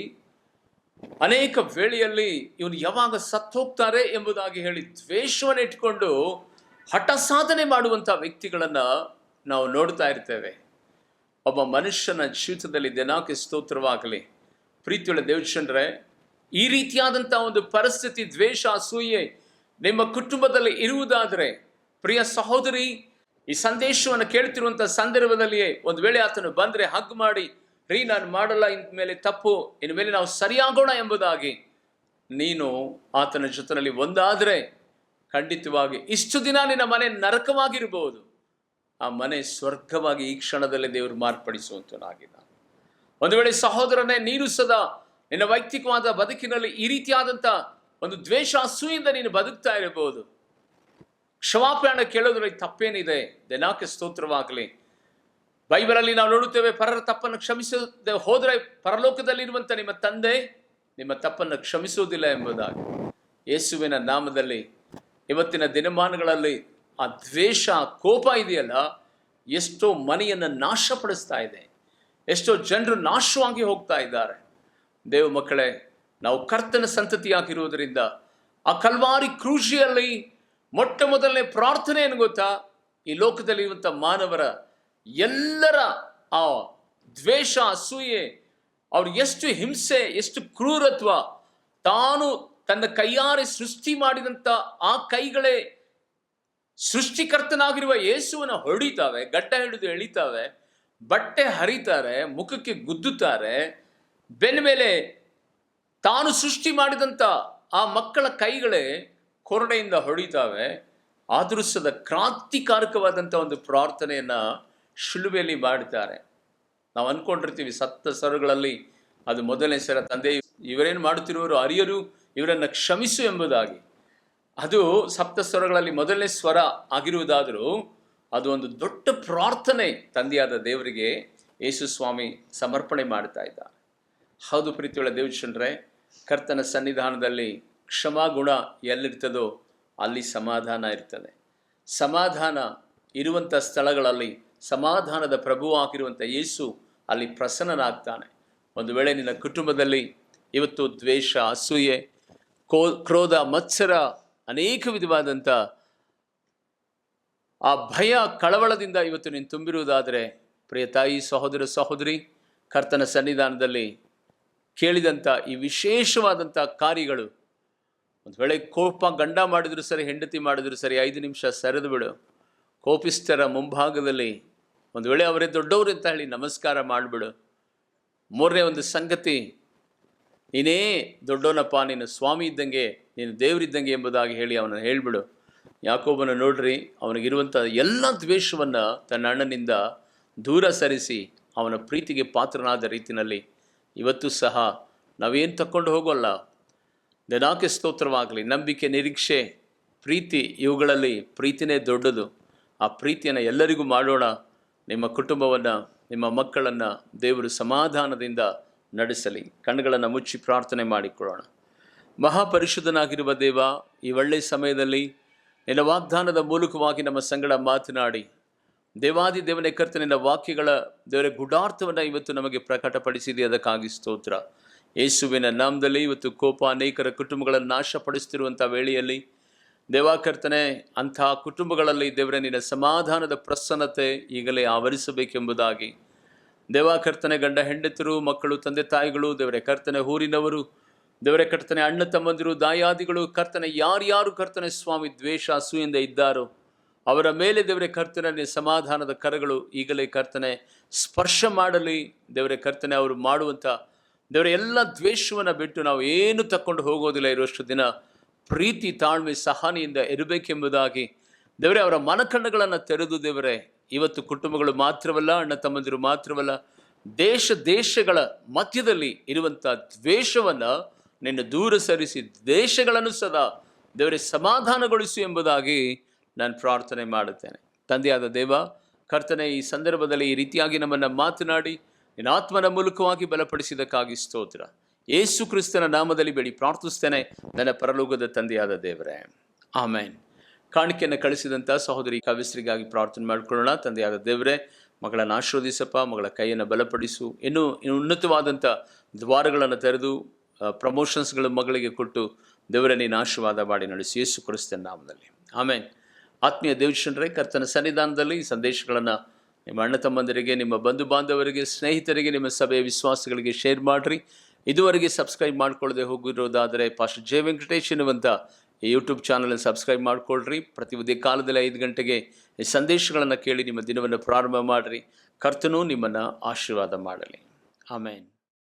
ಅನೇಕ ವೇಳೆಯಲ್ಲಿ ಇವನು ಯಾವಾಗ ಸತ್ತು ಹೋಗ್ತಾರೆ ಎಂಬುದಾಗಿ ಹೇಳಿ ದ್ವೇಷವನ್ನು ಇಟ್ಕೊಂಡು ಹಠ ಸಾಧನೆ ಮಾಡುವಂಥ ವ್ಯಕ್ತಿಗಳನ್ನು ನಾವು ನೋಡ್ತಾ ಇರ್ತೇವೆ. ಒಬ್ಬ ಮನುಷ್ಯನ ಜೀವಿತದಲ್ಲಿ ದಿನಾಕೆ ಸ್ತೋತ್ರವಾಗಲಿ. ಪ್ರೀತಿಯುಳ್ಳ ದೇವಚಂದ್ರೇ, ಈ ರೀತಿಯಾದಂಥ ಒಂದು ಪರಿಸ್ಥಿತಿ, ದ್ವೇಷ, ಅಸೂಯೆ ನಿಮ್ಮ ಕುಟುಂಬದಲ್ಲಿ ಇರುವುದಾದರೆ, ಪ್ರಿಯ ಸಹೋದರಿ, ಈ ಸಂದೇಶವನ್ನು ಕೇಳ್ತಿರುವಂಥ ಸಂದರ್ಭದಲ್ಲಿಯೇ ಒಂದು ವೇಳೆ ಆತನು ಬಂದರೆ ಹಗ್ ಮಾಡಿ, ರೀ ನಾನು ಮಾಡಲ್ಲ, ಇನ್ಮೇಲೆ ತಪ್ಪು, ಇನ್ಮೇಲೆ ನಾವು ಸರಿಯಾಗೋಣ ಎಂಬುದಾಗಿ ನೀನು ಆತನ ಜೊತೆಯಲ್ಲಿ ಒಂದಾದರೆ ಖಂಡಿತವಾಗಿ ಇಷ್ಟು ದಿನ ನಿನ್ನ ಮನೆ ನರಕವಾಗಿರ್ಬೋದು, ಆ ಮನೆ ಸ್ವರ್ಗವಾಗಿ ಈ ಕ್ಷಣದಲ್ಲಿ ದೇವರು ಮಾರ್ಪಡಿಸುವಂತನಾಗಿದ್ದಾನೆ. ಒಂದು ವೇಳೆ ಸಹೋದರನೇ, ನೀನು ಸದಾ ನಿನ್ನ ವೈಯಕ್ತಿಕವಾದ ಬದುಕಿನಲ್ಲಿ ಈ ರೀತಿಯಾದಂಥ ಒಂದು ದ್ವೇಷ ಅಸೂಯಿಂದ ನೀನು ಬದುಕ್ತಾ ಇರಬಹುದು. ಕ್ಷಮಾಪಣೆ ಕೇಳೋದ್ರಲ್ಲಿ ತಪ್ಪೇನಿದೆ? ದಿನಾಕೆ ಸ್ತೋತ್ರವಾಗಲಿ. ಬೈಬಲಲ್ಲಿ ನಾವು ನೋಡುತ್ತೇವೆ, ಪರರ ತಪ್ಪನ್ನು ಕ್ಷಮಿಸದೆ ಹೋದರೆ ಪರಲೋಕದಲ್ಲಿರುವಂಥ ನಿಮ್ಮ ತಂದೆ ನಿಮ್ಮ ತಪ್ಪನ್ನು ಕ್ಷಮಿಸುವುದಿಲ್ಲ ಎಂಬುದಾಗಿ. ಯೇಸುವಿನ ನಾಮದಲ್ಲಿ ಇವತ್ತಿನ ದಿನಮಾನಗಳಲ್ಲಿ ಆ ದ್ವೇಷ, ಕೋಪ ಇದೆಯಲ್ಲ, ಎಷ್ಟೋ ಮನೆಯನ್ನು ನಾಶಪಡಿಸ್ತಾ ಇದೆ. ಎಷ್ಟೋ ಜನರು ನಾಶವಾಗಿ ಹೋಗ್ತಾ ಇದ್ದಾರೆ. ದೇವ ಮಕ್ಕಳೇ, ನಾವು ಕರ್ತನ ಸಂತತಿಯಾಗಿರುವುದರಿಂದ ಆ ಕಲ್ವಾರಿ ಕ್ರೂಶಿಯಲ್ಲಿ ಮೊಟ್ಟ ಮೊದಲನೇ ಪ್ರಾರ್ಥನೆ ಏನು ಗೊತ್ತಾ? ಈ ಲೋಕದಲ್ಲಿ ಇರುವಂಥ ಮಾನವರ ಎಲ್ಲರ ಆ ದ್ವೇಷ, ಅಸೂಯೆ, ಅವ್ರು ಎಷ್ಟು ಹಿಂಸೆ, ಎಷ್ಟು ಕ್ರೂರತ್ವ, ತಾನು ತನ್ನ ಕೈಯಾರೆ ಸೃಷ್ಟಿ ಮಾಡಿದಂಥ ಆ ಕೈಗಳೇ ಸೃಷ್ಟಿಕರ್ತನಾಗಿರುವ ಯೇಸುವನ್ನು ಹೊಡಿತಾವೆ, ಗಡ್ಡ ಹಿಡಿದು ಎಳಿತಾವೆ, ಬಟ್ಟೆ ಹರಿತಾರೆ, ಮುಖಕ್ಕೆ ಗುದ್ದುತ್ತಾರೆ, ಬೆನ್ನ ಮೇಲೆ ತಾನು ಸೃಷ್ಟಿ ಮಾಡಿದಂಥ ಆ ಮಕ್ಕಳ ಕೈಗಳೇ ಕೊರಡೆಯಿಂದ ಹೊಡಿತಾವೆ. ಆದೃಶದ ಕ್ರಾಂತಿಕಾರಕವಾದಂಥ ಒಂದು ಪ್ರಾರ್ಥನೆಯನ್ನು ಶಿಲುಬೆಯಲ್ಲಿ ಮಾಡ್ತಾರೆ. ನಾವು ಅಂದ್ಕೊಂಡಿರ್ತೀವಿ ಸಪ್ತ ಸ್ವರಗಳಲ್ಲಿ ಅದು ಮೊದಲನೇ ಸ್ವರ, ತಂದೆ ಇವರೇನು ಮಾಡುತ್ತಿರುವರು ಅರಿಯರು, ಇವರನ್ನು ಕ್ಷಮಿಸು ಎಂಬುದಾಗಿ. ಅದು ಸಪ್ತ ಸ್ವರಗಳಲ್ಲಿ ಮೊದಲನೇ ಸ್ವರ ಆಗಿರುವುದಾದರೂ ಅದು ಒಂದು ದೊಡ್ಡ ಪ್ರಾರ್ಥನೆ ತಂದೆಯಾದ ದೇವರಿಗೆ ಯೇಸು ಸ್ವಾಮಿ ಸಮರ್ಪಣೆ ಮಾಡ್ತಾ ಇದ್ದಾರೆ. ಹೌದು ಪ್ರೀತಿಯುಳ್ಳ ದೇವಜನರೇ, ಕರ್ತನ ಸನ್ನಿಧಾನದಲ್ಲಿ ಕ್ಷಮಾಗುಣ ಎಲ್ಲಿರ್ತದೋ ಅಲ್ಲಿ ಸಮಾಧಾನ ಇರ್ತದೆ. ಸಮಾಧಾನ ಇರುವಂಥ ಸ್ಥಳಗಳಲ್ಲಿ ಸಮಾಧಾನದ ಪ್ರಭುವಾಗಿರುವಂಥ ಯೇಸು ಅಲ್ಲಿ ಪ್ರಸನ್ನನಾಗ್ತಾನೆ. ಒಂದು ವೇಳೆ ನಿನ್ನ ಕುಟುಂಬದಲ್ಲಿ ಇವತ್ತು ದ್ವೇಷ, ಅಸೂಯೆ, ಕ್ರೋಧ, ಮತ್ಸರ, ಅನೇಕ ವಿಧವಾದಂಥ ಆ ಭಯ, ಕಳವಳದಿಂದ ಇವತ್ತು ನೀನು ತುಂಬಿರುವುದಾದರೆ, ಪ್ರಿಯ ತಾಯಿ, ಸಹೋದರ, ಸಹೋದರಿ, ಕರ್ತನ ಸನ್ನಿಧಾನದಲ್ಲಿ ಕೇಳಿದಂಥ ಈ ವಿಶೇಷವಾದಂಥ ಕಾರ್ಯಗಳು, ಒಂದು ವೇಳೆ ಕೋಪ ಗಂಡ ಮಾಡಿದ್ರು ಸರಿ, ಹೆಂಡತಿ ಮಾಡಿದ್ರು ಸರಿ, 5 ನಿಮಿಷ ಸರಿದು ಬಿಡು. ಕೋಪಿಸ್ತರ ಮುಂಭಾಗದಲ್ಲಿ ಒಂದು ವೇಳೆ ಅವರೇ ದೊಡ್ಡವರು ಅಂತ ಹೇಳಿ ನಮಸ್ಕಾರ ಮಾಡಿಬಿಡು. ಮೂರನೇ ಒಂದು ಸಂಗತಿ, ನೀನೇ ದೊಡ್ಡವನಪ್ಪ, ನೀನು ಸ್ವಾಮಿ ಇದ್ದಂಗೆ, ನೀನು ದೇವರಿದ್ದಂಗೆ ಎಂಬುದಾಗಿ ಹೇಳಿ ಅವನನ್ನು ಹೇಳಿಬಿಡು. ಯಾಕೋಬನ ನೋಡ್ರಿ, ಅವನಿಗಿರುವಂಥ ಎಲ್ಲ ದ್ವೇಷವನ್ನು ತನ್ನ ಅಣ್ಣನಿಂದ ದೂರ ಸರಿಸಿ ಅವನ ಪ್ರೀತಿಗೆ ಪಾತ್ರನಾದ ರೀತಿಯಲ್ಲಿ ಇವತ್ತು ಸಹ ನಾವೇನು ತಕ್ಕೊಂಡು ಹೋಗೋಲ್ಲ. ದಿನಾಕ್ಕೆ ಸ್ತೋತ್ರವಾಗಲಿ. ನಂಬಿಕೆ, ನಿರೀಕ್ಷೆ, ಪ್ರೀತಿ, ಇವುಗಳಲ್ಲಿ ಪ್ರೀತಿನೇ ದೊಡ್ಡದು. ಆ ಪ್ರೀತಿಯನ್ನು ಎಲ್ಲರಿಗೂ ಮಾಡೋಣ. ನಿಮ್ಮ ಕುಟುಂಬವನ್ನು, ನಿಮ್ಮ ಮಕ್ಕಳನ್ನು ದೇವರು ಸಮಾಧಾನದಿಂದ ನಡೆಸಲಿ. ಕಣ್ಣುಗಳನ್ನು ಮುಚ್ಚಿ ಪ್ರಾರ್ಥನೆ ಮಾಡಿಕೊಳ್ಳೋಣ. ಮಹಾಪರಿಶುದ್ಧನಾಗಿರುವ ದೇವ, ಈ ಒಳ್ಳೆಯ ಸಮಯದಲ್ಲಿ ನಿನ್ನ ವಾಗ್ದಾನದ ಮೂಲಕವಾಗಿ ನಮ್ಮ ಸಂಗಡ ಮಾತನಾಡಿ, ದೇವಾದಿ ದೇವನೇ ಕರ್ತನೆ, ನಿನ್ನ ವಾಕ್ಯಗಳ ದೇವರ ಗುಡಾರ್ಥವನ್ನು ಇವತ್ತು ನಮಗೆ ಪ್ರಕಟಪಡಿಸಿದೆ. ಅದಕ್ಕಾಗಿ ಸ್ತೋತ್ರ. ಯೇಸುವಿನ ನಾಮದಲ್ಲಿ ಇವತ್ತು ಕೋಪ ಅನೇಕರ ಕುಟುಂಬಗಳನ್ನು ನಾಶಪಡಿಸ್ತಿರುವಂಥ ವೇಳೆಯಲ್ಲಿ ದೇವಾಕರ್ತನೆ, ಅಂಥ ಕುಟುಂಬಗಳಲ್ಲಿ ದೇವರೇ ನಿನ್ನ ಸಮಾಧಾನದ ಪ್ರಸನ್ನತೆ ಈಗಲೇ ಆವರಿಸಬೇಕೆಂಬುದಾಗಿ, ದೇವಾಕರ್ತನೆ, ಗಂಡ ಹೆಂಡತಿರು, ಮಕ್ಕಳು, ತಂದೆ ತಾಯಿಗಳು, ದೇವರೇ ಕರ್ತನೆ, ಊರಿನವರು, ದೇವರೇ ಕರ್ತನೆ, ಅಣ್ಣ ತಮ್ಮಂದಿರು, ದಾಯಾದಿಗಳು, ಕರ್ತನೆ, ಯಾರ್ಯಾರು ಕರ್ತನೆ ಸ್ವಾಮಿ ದ್ವೇಷ, ಅಸೂಯಿಂದ ಇದ್ದಾರೋ ಅವರ ಮೇಲೆ ದೇವರೇ ಕರ್ತನೆ ಸಮಾಧಾನದ ಕರಗಳು ಈಗಲೇ ಕರ್ತನೆ ಸ್ಪರ್ಶ ಮಾಡಲಿ. ದೇವರೇ ಕರ್ತನೆ, ಅವರು ಮಾಡುವಂಥ ದೇವರ ಎಲ್ಲ ದ್ವೇಷವನ್ನು ಬಿಟ್ಟು ನಾವು ಏನು ತಕ್ಕೊಂಡು ಹೋಗೋದಿಲ್ಲ. ಇರುವಷ್ಟು ದಿನ ಪ್ರೀತಿ, ತಾಳ್ಮೆ, ಸಹನೆಯಿಂದ ಇರಬೇಕೆಂಬುದಾಗಿ ದೇವರೇ ಅವರ ಮನಕಣ್ಣುಗಳನ್ನು ತೆರೆದು ದೇವರೇ ಇವತ್ತು ಕುಟುಂಬಗಳು ಮಾತ್ರವಲ್ಲ, ಅಣ್ಣ ತಮ್ಮಂದಿರು ಮಾತ್ರವಲ್ಲ, ದೇಶಗಳ ಮಧ್ಯದಲ್ಲಿ ಇರುವಂಥ ದ್ವೇಷವನ್ನು ನಿನ್ನ ದೂರ ಸರಿಸಿ ದೇಶಗಳನ್ನು ಸದಾ ದೇವರೇ ಸಮಾಧಾನಗೊಳಿಸು ಎಂಬುದಾಗಿ ನಾನು ಪ್ರಾರ್ಥನೆ ಮಾಡುತ್ತೇನೆ. ತಂದೆಯಾದ ದೇವ ಕರ್ತನೆ, ಈ ಸಂದರ್ಭದಲ್ಲಿ ಈ ರೀತಿಯಾಗಿ ನಮ್ಮನ್ನು ಮಾತನಾಡಿ ನಿನ್ನ ಆತ್ಮನ ಮೂಲಕವಾಗಿ ಬಲಪಡಿಸಿದ್ದಕ್ಕಾಗಿ ಸ್ತೋತ್ರ. ಯೇಸು ಕ್ರಿಸ್ತನ ನಾಮದಲ್ಲಿ ಬೇಡಿ ಪ್ರಾರ್ಥಿಸ್ತೇನೆ ನನ್ನ ಪರಲೋಕದ ತಂದೆಯಾದ ದೇವರೇ, ಆಮೇನ್. ಕಾಣಿಕೆಯನ್ನು ಕಳಿಸಿದಂಥ ಸಹೋದರಿ ಕವಿಶ್ರೀಗಾಗಿ ಪ್ರಾರ್ಥನೆ ಮಾಡಿಕೊಳ್ಳೋಣ. ತಂದೆಯಾದ ದೇವರೇ, ಮಗಳನ್ನು ಆಶೀರ್ವದಿಸಪ್ಪ, ಮಗಳ ಕೈಯನ್ನು ಬಲಪಡಿಸು, ಇನ್ನೂ ಉನ್ನತವಾದಂಥ ದ್ವಾರಗಳನ್ನು ತೆರೆದು ಪ್ರಮೋಷನ್ಸ್ಗಳು ಮಗಳಿಗೆ ಕೊಟ್ಟು ದೇವರೇ ನೀನು ಆಶೀರ್ವಾದ ಮಾಡಿ ನಡೆಸಿ, ಯೇಸು ಕ್ರಿಸ್ತನ ನಾಮದಲ್ಲಿ ಆಮೇನ್. ಆತ್ಮೀಯ ದೇವಜನರೇ, ಕರ್ತನ ಸನ್ನಿಧಾನದಲ್ಲಿ ಈ ಸಂದೇಶಗಳನ್ನು ನಿಮ್ಮ ಅಣ್ಣ ತಮ್ಮಂದರಿಗೆ, ನಿಮ್ಮ ಬಂಧು ಬಾಂಧವರಿಗೆ, ಸ್ನೇಹಿತರಿಗೆ, ನಿಮ್ಮ ಸಭೆಯ ವಿಶ್ವಾಸಗಳಿಗೆ ಶೇರ್ ಮಾಡಿರಿ. ಇದುವರೆಗೆ ಸಬ್ಸ್ಕ್ರೈಬ್ ಮಾಡ್ಕೊಳ್ಳದೆ ಹೋಗಿರೋದಾದರೆ ಪಾಸ್ಟರ್ ಜೆ ವೆಂಕಟೇಶ್ ಎನ್ನುವಂಥ ಈ ಯೂಟ್ಯೂಬ್ ಚಾನಲನ್ನು ಸಬ್ಸ್ಕ್ರೈಬ್ ಮಾಡಿಕೊಳ್ಳ್ರಿ. ಪ್ರತಿ ಉದಯ ಕಾಲದಲ್ಲಿ 5 ಗಂಟೆಗೆ ಈ ಸಂದೇಶಗಳನ್ನು ಕೇಳಿ ನಿಮ್ಮ ದಿನವನ್ನು ಪ್ರಾರಂಭ ಮಾಡಿರಿ. ಕರ್ತನೂ ನಿಮ್ಮನ್ನು ಆಶೀರ್ವಾದ ಮಾಡಲಿ. ಆಮೇನ್.